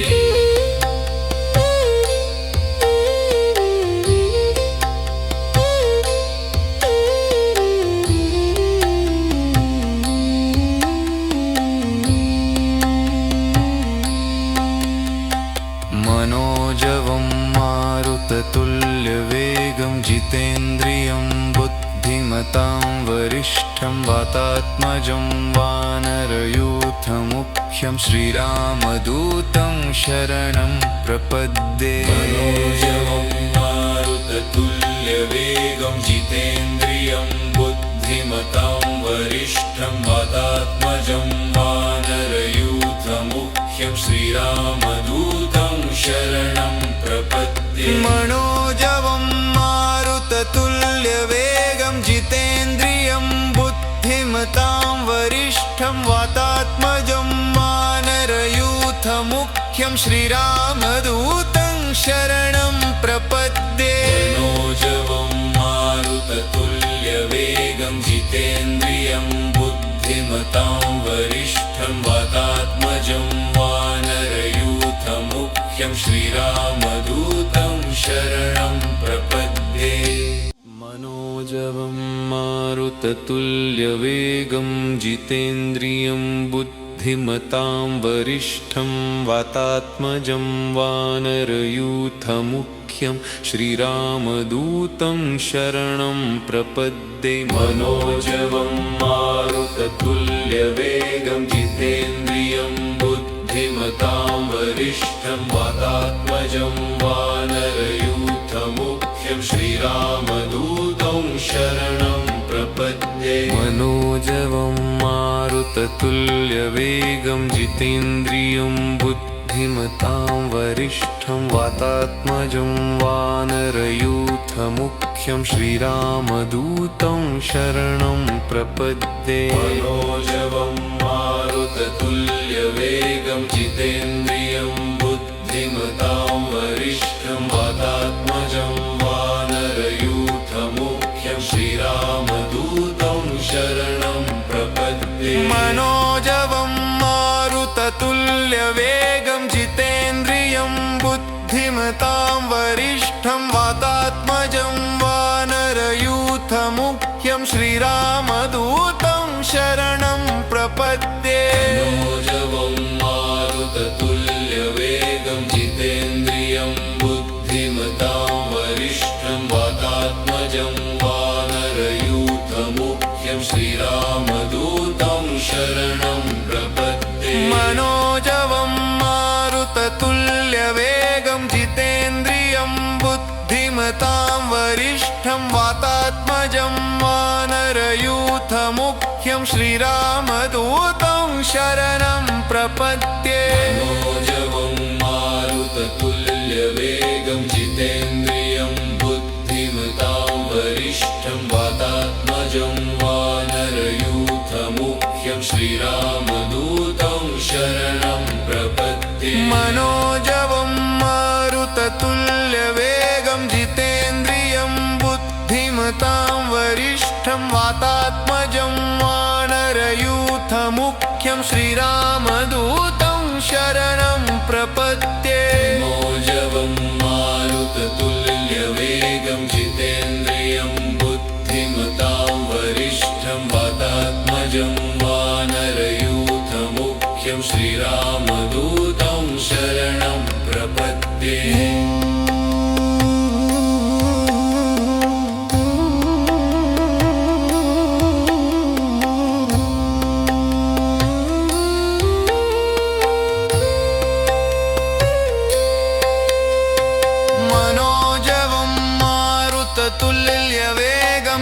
मनोजवं मारुततुल्यवेगं जितेन्द्रियं बुद्धिमतां वरिष्ठं वातात्मजं वानरयूथमुख्यं श्रीरामदूतं शरणं प्रपद्ये। मनोजवं मारुततुल्यवेगं जितेन्द्रियं बुद्धिमतां वरिष्ठं वातात्मजं वानरयूथमुख्यं श्रीरामदूतं शरणं प्रपद्ये। मनोजवं मारुततुल्यवेगं जितेन्द्रियं बुद्धिमतां वरिष्ठं वातात्मजं वानरयूथमुख्यं श्रीरामदूतं शरणं प्रपद्ये। मनोजवं मारुततुल्यवेगं जितेन्द्रियं बुद्धिमतां वरिष्ठं वातात्मजं वानरयूथमुख्यं श्रीरामदूतं शरणं प्रपद्ये। मनोजवं मारुततुल्यवेगं जितेन्द्रियं बुद्धिमतां वरिष्ठं वातात्मजं वानरयूथमुख्यं श्रीरामदूतं शरणं प्रपद्ये। मनोजवं मारुततुल्यवेगं जितेन्द्रियं बुद्धिमतां वरिष्ठं वातात्मजं वानरयूथमुख्यं श्रीरामदूतं शरणं प्रपद्ये मनोजवं मारुततुल्यवेगं जितेन्द्रियं बुद्धिमतां वरिष्ठं वातात्मजं वानरयूथमुख्यं श्रीरामदूतं शरणं प्रपद्ये मनोजवं मारुततुल्यवेगं जितेन्द्रियं बुद्धिमतां वरिष्ठं वातात्मजं वानरयूथमुख्यं श्रीरामदूतं शरणं प्रपद्ये मनोजवं मारुततुल्यवेगं जितेन्द्रियं बुद्धिमतां वरिष्ठं वातात्मजं वानरयूथमुख्यं श्रीरामदूतं शरणं प्रपद्ये मनोजवं मारुततुल्यवेगं जितेन्द्रियं बुद्धिमतां वरिष्ठं वातात्मजं वानरयूथमुख्यं श्रीरामदूतं शरणं प्रपद्ये मनोजवं मारुततुल्यवेगं जितेन्द्रियं बुद्धिमतां वरिष्ठं वातात्मजं वानरयूथमुख्यं श्रीरामदूतं शरणं प्रपद्ये मनोजवं मारुततुल्यवेगं जितेन्द्रियं बुद्धिमतां वरिष्ठं वातात्मजं वानरयूथमुख्यं श्रीरामदूतं शरणं प्रपद्ये मनोजवं मारुततुल्यवेगं जितेन्द्रियं बुद्धिमतां वरिष्ठं वातात्मजं वानरयूथमुख्यं श्रीरामदूतं शरणं प्रपद्ये मनोजवं मारुततुल्यवेगं जितेन्द्रियं बुद्धिमतां वरिष्ठं वातात्मजं वानरयूथमुख्यं श्रीरामदूतं शरणं प्रपद्ये मनोजवं मारुततुल्यवेगं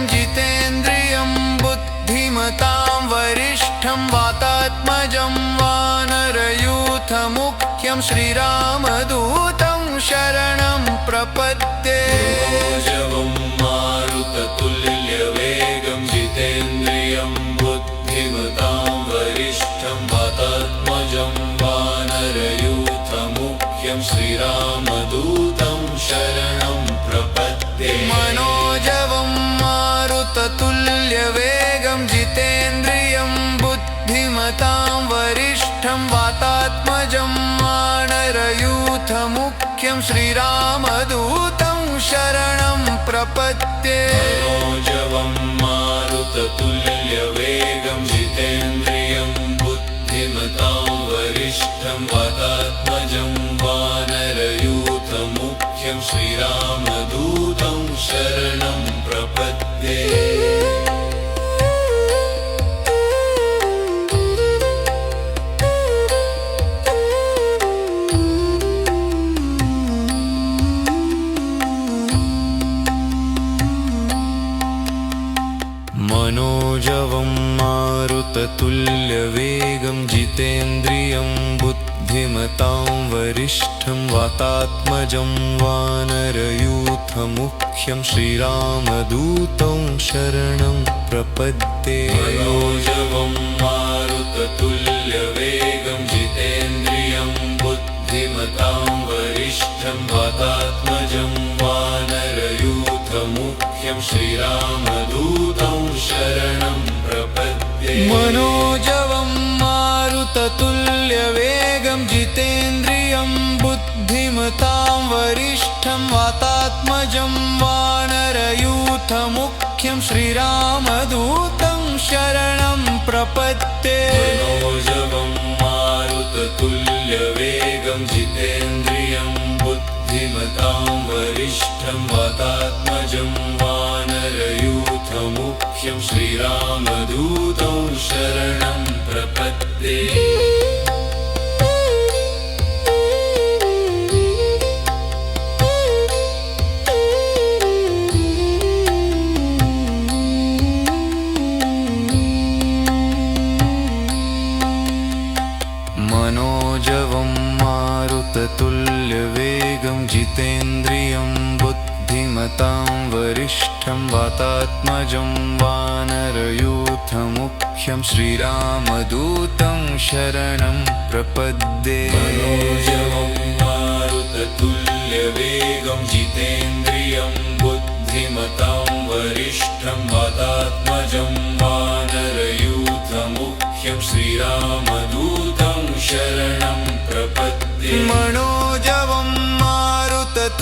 जितेन्द्रियं बुद्धिमतां वरिष्ठं वातात्मजं वानरयूथमुख्यं श्रीरामदूतं शरणं प्रपद्ये मनोजवं मारुततुल्यवेगं जितेन्द्रियं बुद्धिमतां वरिष्ठं वातात्मजं वानरयूथमुख्यं श्रीरामदूतं शरणं प्रपद्ये मनोजवं मारुततुल्यवेगं जितेन्द्रियं बुद्धिमतां वरिष्ठं वातात्मजं वानरयूथमुख्यं श्रीरामदूतं शरणं प्रपद्ये मनोजवं मारुततुल्यवेगं जितेन्द्रियं बुद्धिमतां वरिष्ठं वातात्मजं वानरयूथमुख्यं श्रीरामदूतं शरणं प्रपद्ये मनोजवं मारुततुल्यवेगं जितेन्द्रियं बुद्धिमतां वरिष्ठं वातात्मजं वानरयूथमुख्यं श्रीरामदूतं शरणं प्रपद्ये मनोजवं मारुततुल्यवेगं जितेन्द्रियं बुद्धिमतां वरिष्ठं वातात्मजं वानरयूथमुख्यं श्रीरामदूतं शरणं प्रपद्ये मनोजवं मारुततुल्यवेगं जितेन्द्रियं बुद्धिमतां वरिष्ठं वातात्मजं वानरयूथमुख्यं श्रीरामदूतं शरणं प्रपद्ये मनोजवं मारुततुल्यवेगं जितेन्द्रियं बुद्धिमतां वरिष्ठं वातात्मजं वानरयूथमुख्यं श्रीरामदूतं शरणं प्रपद्ये बुद्धिमतां वरिष्ठं वातात्मजं वानरयूथमुख्यं श्रीरामदूतं शरणं प्रपद्ये मनोजवं मारुततुल्यवेगं जितेन्द्रियं बुद्धिमतां वरिष्ठं वातात्मजं वानरयूथमुख्यं श्रीरामदूतं शरणं प्रपद्ये मनोजवं मारुततुल्यवेगं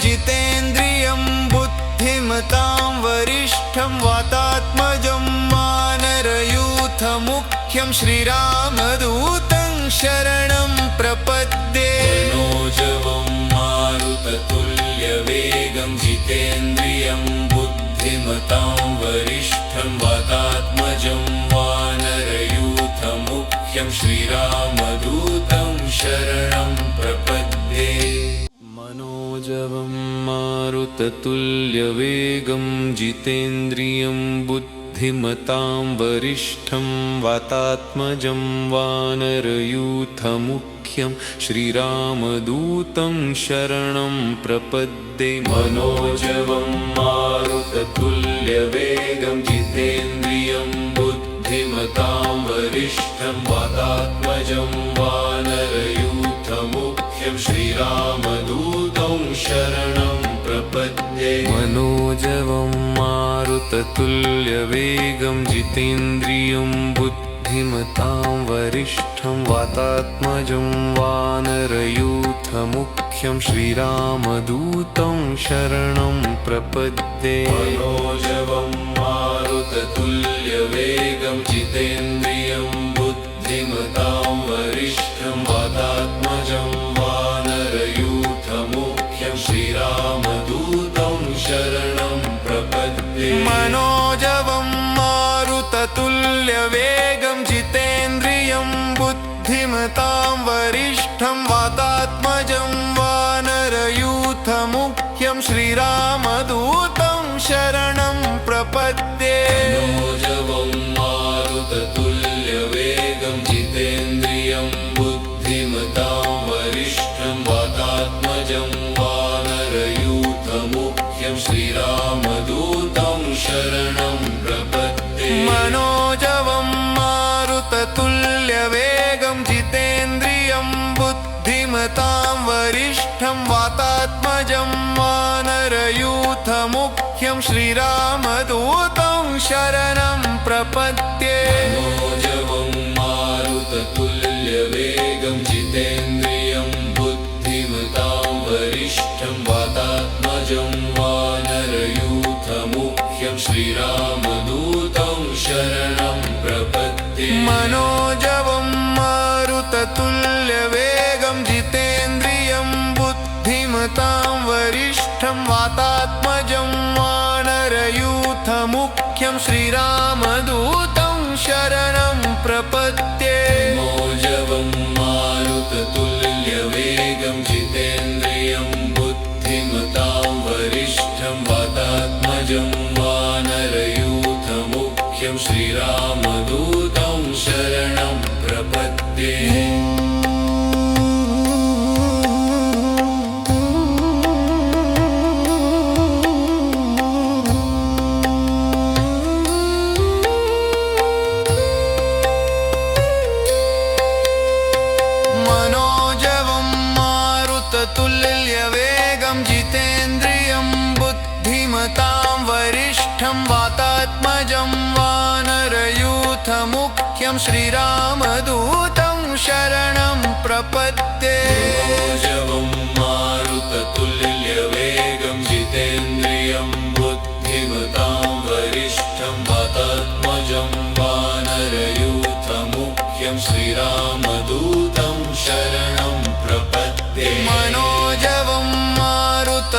जितेन्द्रियं बुद्धिमतां वरिष्ठं वातात्मजं वानरयूथमुख्यं श्रीरामदूतं शरणं प्रपद्ये मनोजवं मारुततुल्यवेगं जितेन्द्रियं बुद्धिमतां वरिष्ठं वातात्मजं वानरयूथमुख्यं श्रीरामदूतं शरणं प्रपद्ये मनोजवं मारुततुल्यवेगं जितेन्द्रियं बुद्धिमतां वरिष्ठं वातात्मजं वानरयूथमुख्यं श्रीरामदूतं शरणं प्रपद्ये मनोजवं मारुततुल्यवेगं जितेन्द्रियं बुद्धिमतां वरिष्ठं वातात्मजं वानरयूथमुख्यं श्रीरामदूतं शरणं प्रपद्ये मनोजवं मारुततुल्यवेगं जितेन्द्रियं बुद्धिमतां वरिष्ठं वातात्मजं वानरयूथमुख्यं श्रीरामदूतं शरणं प्रपद्ये मनोजवं मारुततुल्यवेगं जितेन्द्रियं बुद्धिमतां वरिष्ठं वातात्मजं वानरयूथमुख्यं श्रीरामदूतं शरणं प्रपद्ये मनोजवं मारुततुल्यवेगं जितेन्द्रियं बुद्धिमतां वरिष्ठं वातात्मजं वानरयूथमुख्यं श्रीरामदूतं शरणं प्रपद्ये मनोजवं मारुततुल्यवेगं जितेन्द्रियं बुद्धिमतां वरिष्ठं वातात्मजं वानरयूथमुख्यं श्रीरामदूतं शरणं प्रपद्ये मनोजवं मारुततुल्यवेगं जितेन्द्रियं बुद्धिमतां वरिष्ठं वातात्मजं वानरयूथमुख्यं श्रीरामदूतं शरणं प्रपद्ये मनोजवं मारुततुल्यवेगं जितेन्द्रियं बुद्धिमतां वरिष्ठं वातात्मजं वानरयूथमुख्यं श्रीरामदूतं शरणं प्रपद्ये मनोजवं मारुततुल्यवेगं जितेन्द्रियं बुद्धिमतां वरिष्ठं वातात्मजं वानरयूथमुख्यं श्रीरामदूतं शरणं प्रपद्ये मनोजवं मारुततुल्यवेगं जितेन्द्रियं बुद्धिमतां वरिष्ठं वातात्मजं वानरयूथमुख्यं श्रीरामदूतं शरणं प्रपद्ये मनोजवं मारुततुल्यवेगं जितेन्द्रियं बुद्धिमतां वरिष्ठं वातात्मजं वानरयूथमुख्यं श्रीरामदूतं शरणं प्रपद्ये मनोजवं मारुततुल्यवेगं जितेन्द्रियं बुद्धिमतां वरिष्ठं वातात्मजं वानरयूथमुख्यं श्रीरामदूतं शरणं प्रपद्ये मनोजवं मारुततुल्यवेगं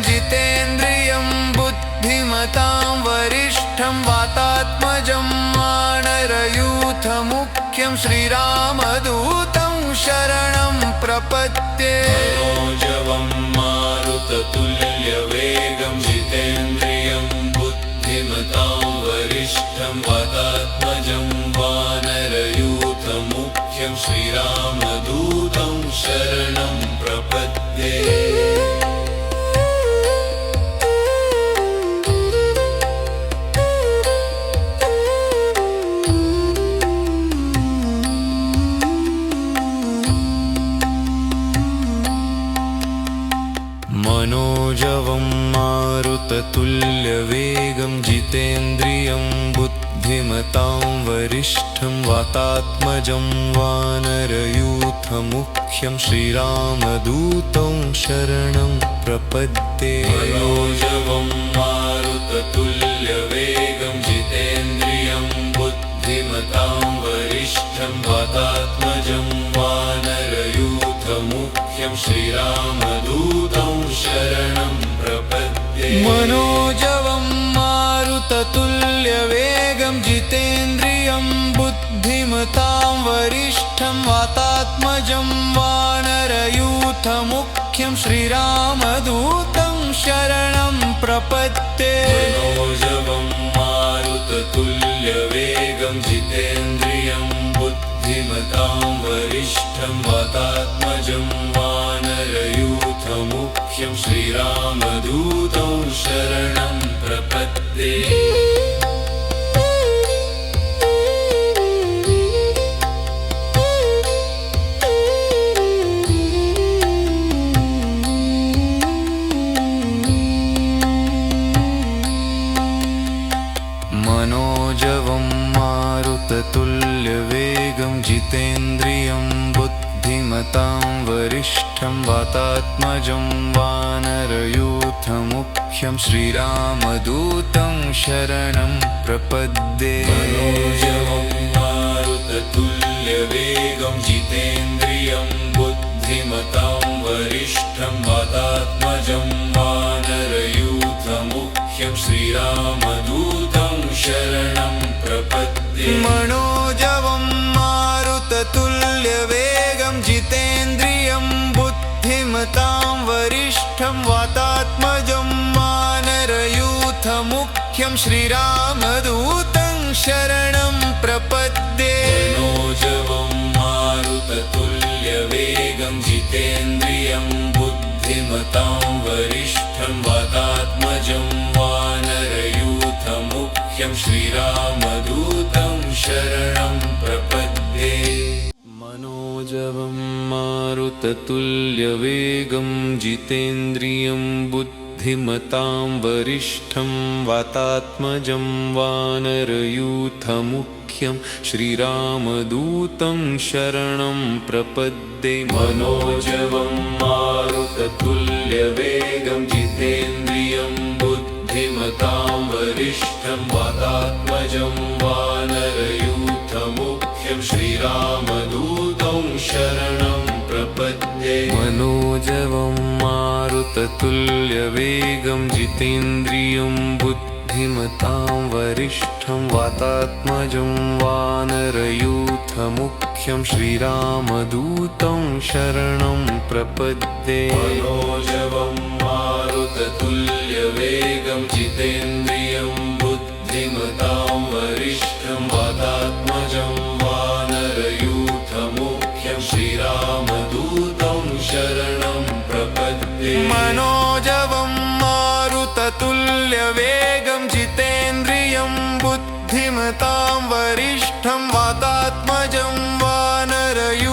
जितेन्द्रियं बुद्धिमतां वरिष्ठं वातात्मजं वानरयूथमुख्यं श्रीरामदूतं शरणं प्रपद्ये मनोजवं मारुततुल्यवेगं जितेन्द्रियं बुद्धिमतां वरिष्ठं वातात्मजं वानरयूथमुख्यं श्रीरामदूतं शरणं प्रपद्ये मनोजवं मारुततुल्यवेगं जितेन्द्रियं बुद्धिमतां वरिष्ठं वातात्मजं वानरयूथमुख्यं श्रीरामदूतं शरणं प्रपद्ये मनोजवं मारुततुल्यवेगं जितेन्द्रियं बुद्धिमतां वरिष्ठं वातात्मजं वानरयूथमुख्यं श्रीरामदूतं शरणं प्रपद्ये मनोजवं मारुततुल्यवेगं जितेन्द्रियं बुद्धिमतां वरिष्ठं वातात्मजं वानरयूथमुख्यं श्रीरामदूतं शरणं प्रपद्ये मनोजवं मारुततुल्यवेगं जितेन्द्रियं बुद्धिमतां वरिष्ठं वातात्मजं वानरयूथमुख्यं श्रीरामदूतं शरणं प्रपद्ये मनोजवं मारुततुल्यवेगं जितेन्द्रियं बुद्धिमतां वरिष्ठं वातात्मजं वानरयूथमुख्यं श्रीरामदूतं शरणं प्रपद्ये मनोजवं मारुततुल्यवेगं जितेन्द्रियं बुद्धिमतां वरिष्ठं वातात्मजं वानरयूथमुख्यं श्रीरामदूतं शरणं प्रपद्ये मनोजवं मारुततुल्यवेगं जितेन्द्रियं बुद्धिमतां वरिष्ठं वातात्मजं वानरयूथमुख्यं श्रीरामदूतं शरणं प्रपद्ये मनोजवं मारुततुल्यवेगं जितेन्द्रियं बुद्धिमतां वरिष्ठं वातात्मजं वानरयूथमुख्यं श्रीरामदूतं शरणं प्रपद्ये मनोजवं मारुततुल्यवेगं जितेन्द्रियं बुद्धिमतां वरिष्ठं वातात्मजं वानरयूथमुख्यं श्रीरामदूतं शरणं प्रपद्ये मनोजवं मारुततुल्यवेगं जितेन्द्रियं बुद्धिमतां वरिष्ठं वातात्मजं वानरयूथमुख्यं श्रीरामदूतं शरणं प्रपद्ये मनोजवं मारुततुल्यवेगं जितेन्द्रियं बुद्धिमतां वरिष्ठं वातात्मजं वानरयूथमुख्यं श्रीरामदूतं शरणं प्रपद्ये मनोजवं मारुततुल्यवेगं जितेन्द्रियं बुद्धिमतां वरिष्ठं वातात्मजं वानरयूथमुख्यं श्रीरामदूतं शरणं प्रपद्ये मनोजवं मारुततुल्यवेगं जितेन्द्रियं बुद्धिमतां वरिष्ठं वातात्मजं वानरयूथमुख्यं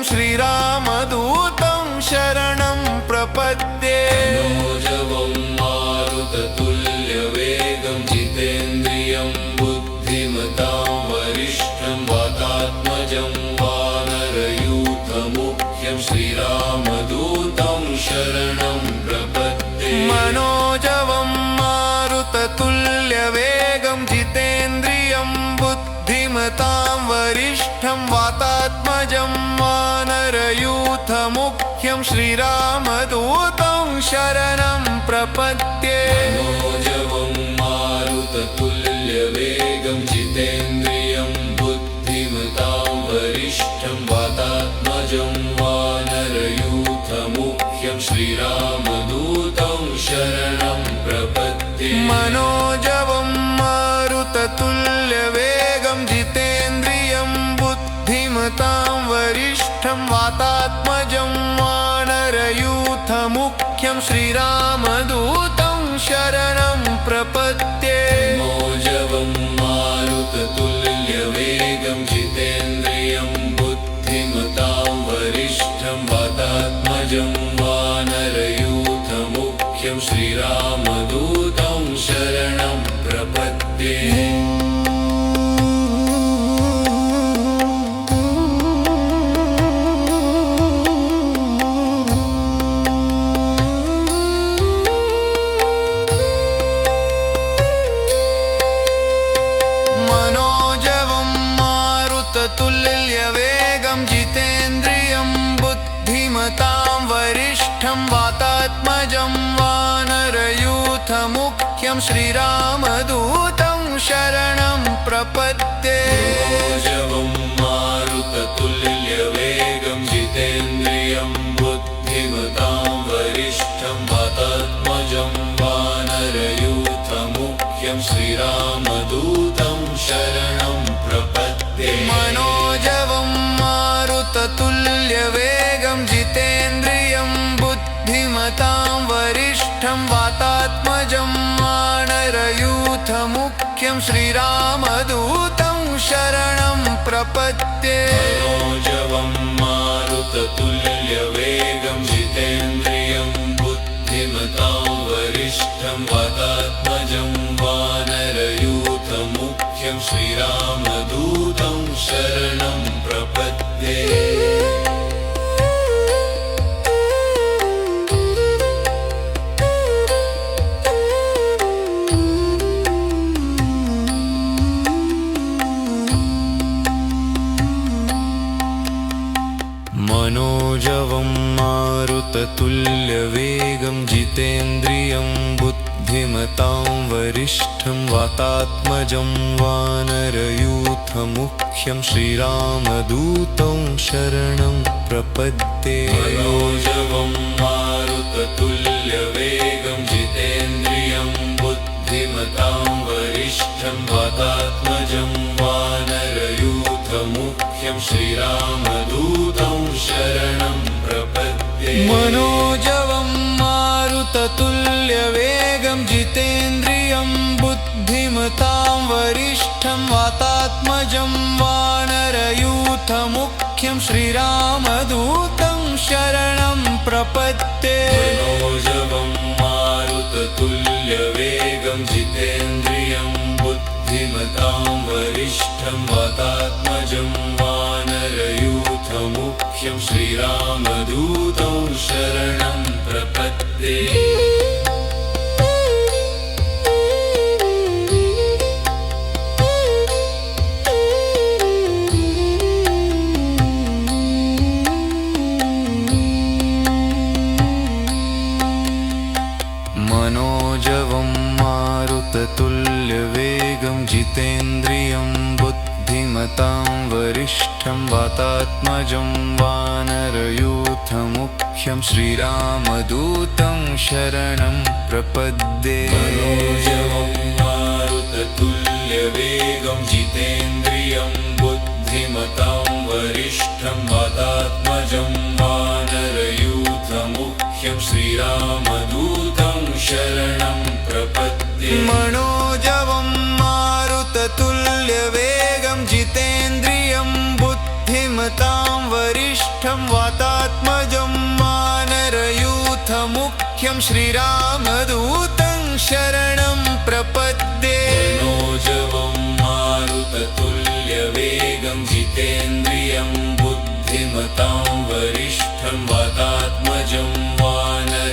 श्रीरामदूतं शरणं प्रपद्ये मनोजवं मारुततुल्यवेगं जितेन्द्रियं बुद्धिमतां वरिष्ठं वातात्मजं वानरयूथमुख्यं श्रीरामदूतं शरणं प्रपद्ये मनोजवं मारुततुल्यवेगं जितेन्द्रियं बुद्धिमतां वरिष्ठं वातात्मजं वानरयूथमुख्यं श्रीरामदूतं शरणं प्रपद्ये मनोजवं मारुततुल्यवेगं जितेन्द्रियं बुद्धिमतां वरिष्ठं वातात्मजं वानरयूथमुख्यं श्रीरामदूतं शरणं प्रपद्ये मनोजवं मारुततुल्यवेगं जितेन्द्रियं बुद्धिमतां वरिष्ठं वातात्मजं वानरयूथमुख्यं श्रीरामदूतं शरणं प्रपद्ये मनोजवं मारुततुल्यवेगं जितेन्द्रियं बुद्धिमतां वरिष्ठं वातात्मजं वानरयूथमुख्यं मुख्यं श्रीरामदूतं शरणं प्रपद्ये मनोजवं मारुततुल्यवेगं जितेन्द्रियं बुद्धिमतां वरिष्ठं वातात्मजं वानरयूथमुख्यं श्रीरामदूतं शरणं प्रपद्ये मनोजवं मारुततुल्यवेगं जितेन्द्रियं बुद्धिमतां वरिष्ठं वातात्मजं वानरयूथमुख्यं श्रीरामदूतं शरणं प्रपद्ये मनोजवं मारुततुल्यवेगं जितेन्द्रियं बुद्धिमतां वरिष्ठं वातात्मजं वानरयूथमुख्यं श्रीरामदूतं शरणं प्रपद्ये मनोजवं मारुततुल्यवेगं जितेन्द्रियं बुद्धिमतां वरिष्ठं वातात्मजं वानरयूथमुख्यं श्रीरामदूतं शरणं प्रपद्ये मनोजवं मारुततुल्यवेगं जितेन्द्रियं बुद्धिमतां वरिष्ठं वातात्मजं वानरयूथमुख्यं श्रीरामदूतं शरणं प्रपद्ये मनोजवं मारुततुल्यवेगं जितेन्द्रियं बुद्धिमतां वरिष्ठं वातात्मजं वानरयूथमुख्यं श्रीरामदूतं शरणं प्रपद्ये मनोजवं मारुततुल्यवेगं जितेन्द्रियं बुद्धिमतां वरिष्ठं वातात्मजं वानरयूथमुख्यं श्रीरामदूतं शरणं प्रपद्ये मनोजवं मारुततुल्यवेगं जितेन्द्रियं बुद्धिमतां वरिष्ठं वातात्मजं वानरयूथमुख्यं श्रीरामदूतं शरणं प्रपद्ये मनोजवं मारुततुल्यवेगं जितेन्द्रियं बुद्धिमतां वरिष्ठं वातात्मजं वानरयूथमुख्यं श्रीरामदूतं शरणं प्रपद्ये मनोजवं मारुततुल्यवेगं जितेन्द्रियं बुद्धिमतां वरिष्ठं वातात्मजं वानरयूथमुख्यं श्रीरामदूतं शरणं प्रपद्ये मनोजवं मारुततुल्यवेगं जितेन्द्रियं बुद्धिमतां वरिष्ठं वातात्मजं वानरयूथमुख्यं श्रीरामदूतं शरणं प्रपद्ये मनोजवं मारुततुल्यवेगं जितेन्द्रियं बुद्धिमतां वरिष्ठं वातात्मजं वानरयूथमुख्यं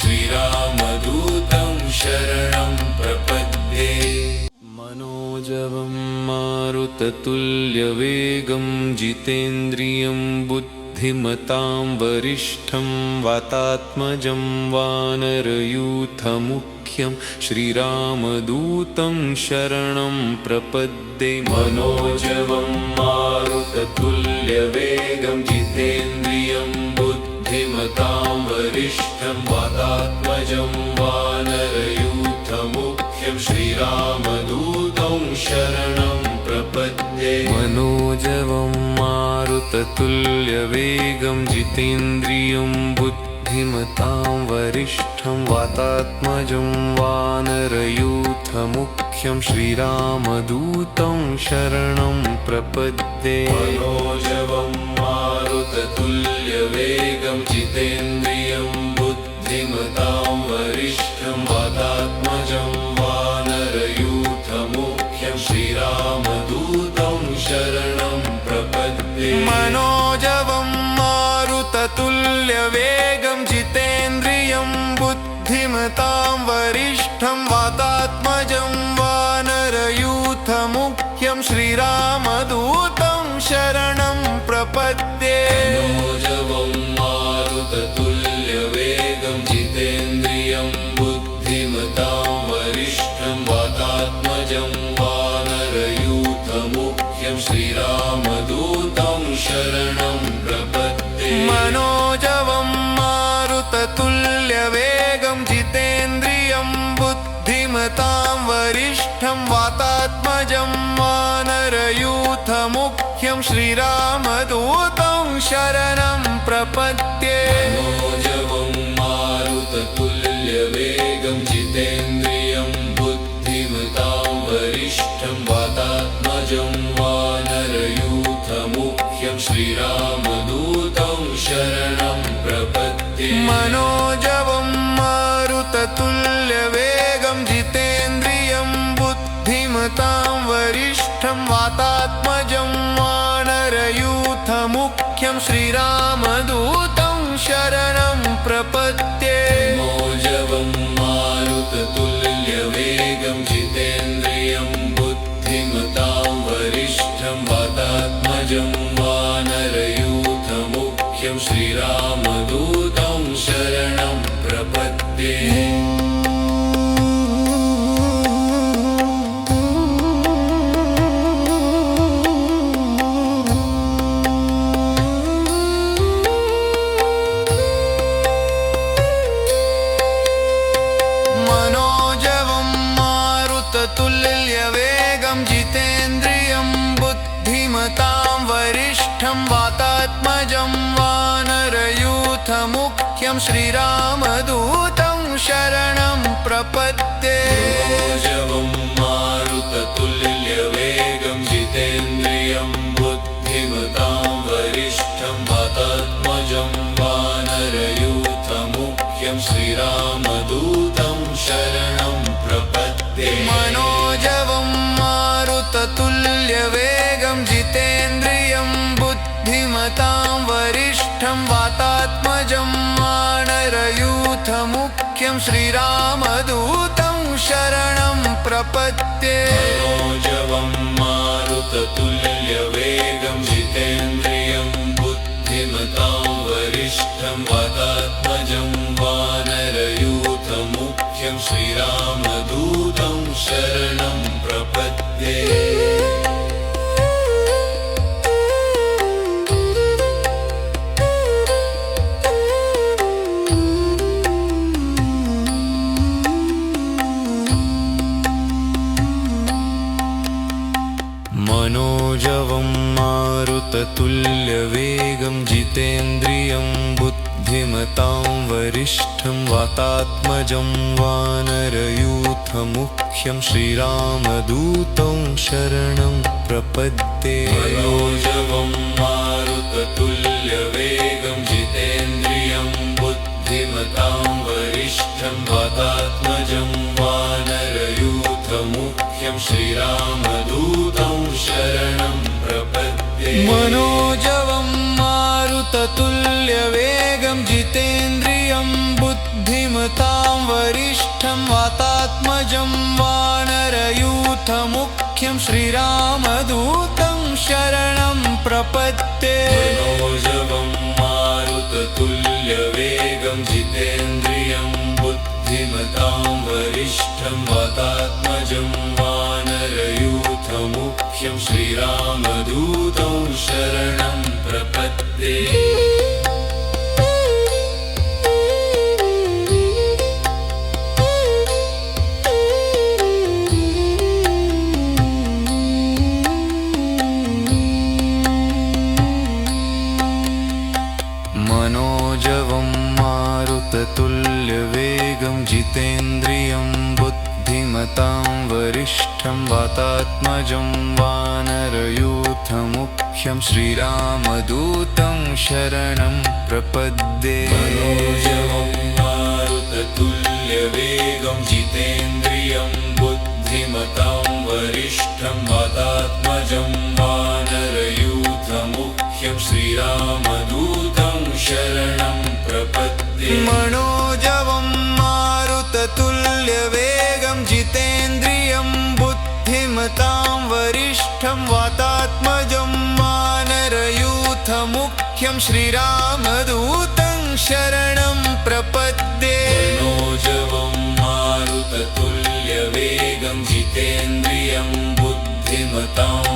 श्रीरामदूतं शरणं प्रपद्ये मनोजवं मारुततुल्यवेगं जितेन्द्रियं बुद्धिमतां वरिष्ठं वातात्मजं वानरयूथमुख्यं श्रीरामदूतं शरणं प्रपद्ये मनोजवं मारुततुल्यवेगं जितेन्द्रियं बुद्धिमतां वरिष्ठं वातात्मजं वानरयूथमुख्यं श्रीरामदूतं शरणं प्रपद्ये मनोजवं मारुततुल्यवेगं जितेन्द्रियं बुद्धिमतां वरिष्ठं वातात्मजं वानरयूथमुख्यं श्रीरामदूतं शरणं प्रपद्ये मनोजवं मारुततुल्यवेगं जितेन्द्रियं बुद्धिमतां बुद्धिमतां वरिष्ठं वातात्मजं वानरयूथमुख्यं श्रीरामदूतं शरणं प्रपद्ये मनोजवं मारुततुल्यवेगं जितेन्द्रियं बुद्धिमतां वरिष्ठं वातात्मजं वानरयूथमुख्यं श्रीरामदूतं शरणं प्रपद्ये मनोजवं मारुततुल्यवेगं जितेन्द्रियं बुद्धिमतां वरिष्ठं वातात्मजं वानरयूथमुख्यं श्रीरामदूतं शरणं प्रपद्ये मनोजवं मारुततुल्यवेगं जितेन्द्रियं बुद्धिमतां वरिष्ठं वातात्मजं वानरयूथमुख्यं श्रीरामदूतं शरणं प्रपद्ये मनोजवं मारुततुल्यवेगं जितेन्द्रियं बुद्धिमतां वरिष्ठं वातात्मजं वानरयूथमुख्यं श्रीरामदूतं शरणं प्रपद्ये मनोजवं मारुततुल्यवेगं जितेन्द्रियं बुद्धिमतां वरिष्ठं वातात्मजं वानरयूथमुख्यं श्रीरामदूतं शरणं प्रपद्ये मनोजवं मारुततुल्यवेगं जितेन्द्रियं बुद्धिमतां वरिष्ठं वातात्मजं वानरयूथमुख्यं श्रीरामदूतं शरणं प्रपद्ये मनोजवं मारुततुल्यवेगं जितेन्द्रियं बुद्धिमतां वरिष्ठं वातात्मजं वानरयूथमुख्यं श्रीरामदूतं शरणं प्रपद्ये मनोजवं मारुततुल्यवेगं जितेन्द्रियं बुद्धिमतां वरिष्ठं वातात्मजं वानरयूथमुख्यं श्रीरामदूतं शरणं प्रपद्ये मनोजवं मारुततुल्यवेगं जितेन्द्रियं बुद्धिमतां वरिष्ठं वातात्मजं वानरयूथमुख्यं श्रीरामदूतं शरणं प्रपद्ये मनोजवं मारुततुल्यवेगं जितेन्द्रियं बुद्धिमतां वरिष्ठं वातात्मजं वानरयूथमुख्यं श्रीरामदूतं शरणं प्रपद्ये मनोजवं मारुततुल्यवेगं जितेन्द्रियं बुद्धिमतां वरिष्ठं वातात्मजं वानरयूथमुख्यं श्रीरामदूतं शरणं प्रपद्ये मनोजवं मारुततुल्यवेगं जितेन्द्रियं बुद्धिमतां वरिष्ठं वातात्मजं वानरयूथमुख्यं श्रीरामदूतं शरणं प्रपद्ये मनोजवं मारुततुल्यवेगं जितेन्द्रियं बुद्धिमतां वरिष्ठं वातात्मजं वानरयूथमुख्यं श्रीरामदूतं शरणं प्रपद्ये मनोजवं मारुततुल्यवेगं जितेन्द्रियं बुद्धिमतां वरिष्ठं वातात्मजं वानरयूथमुख्यं श्रीरामदूतं शरणं प्रपद्ये मनोजवं मारुततुल्यवेगं जितेन्द्रियं बुद्धिमतां वरिष्ठं वातात्मजं वानरयूथमुख्यं श्रीरामदूतं शरणं प्रपद्ये मनोजवं मारुततुल्यवेगं श्रीरामदूतं शरणं प्रपद्ये मनोजवं मारुततुल्यवेगं जितेन्द्रियं बुद्धिमतां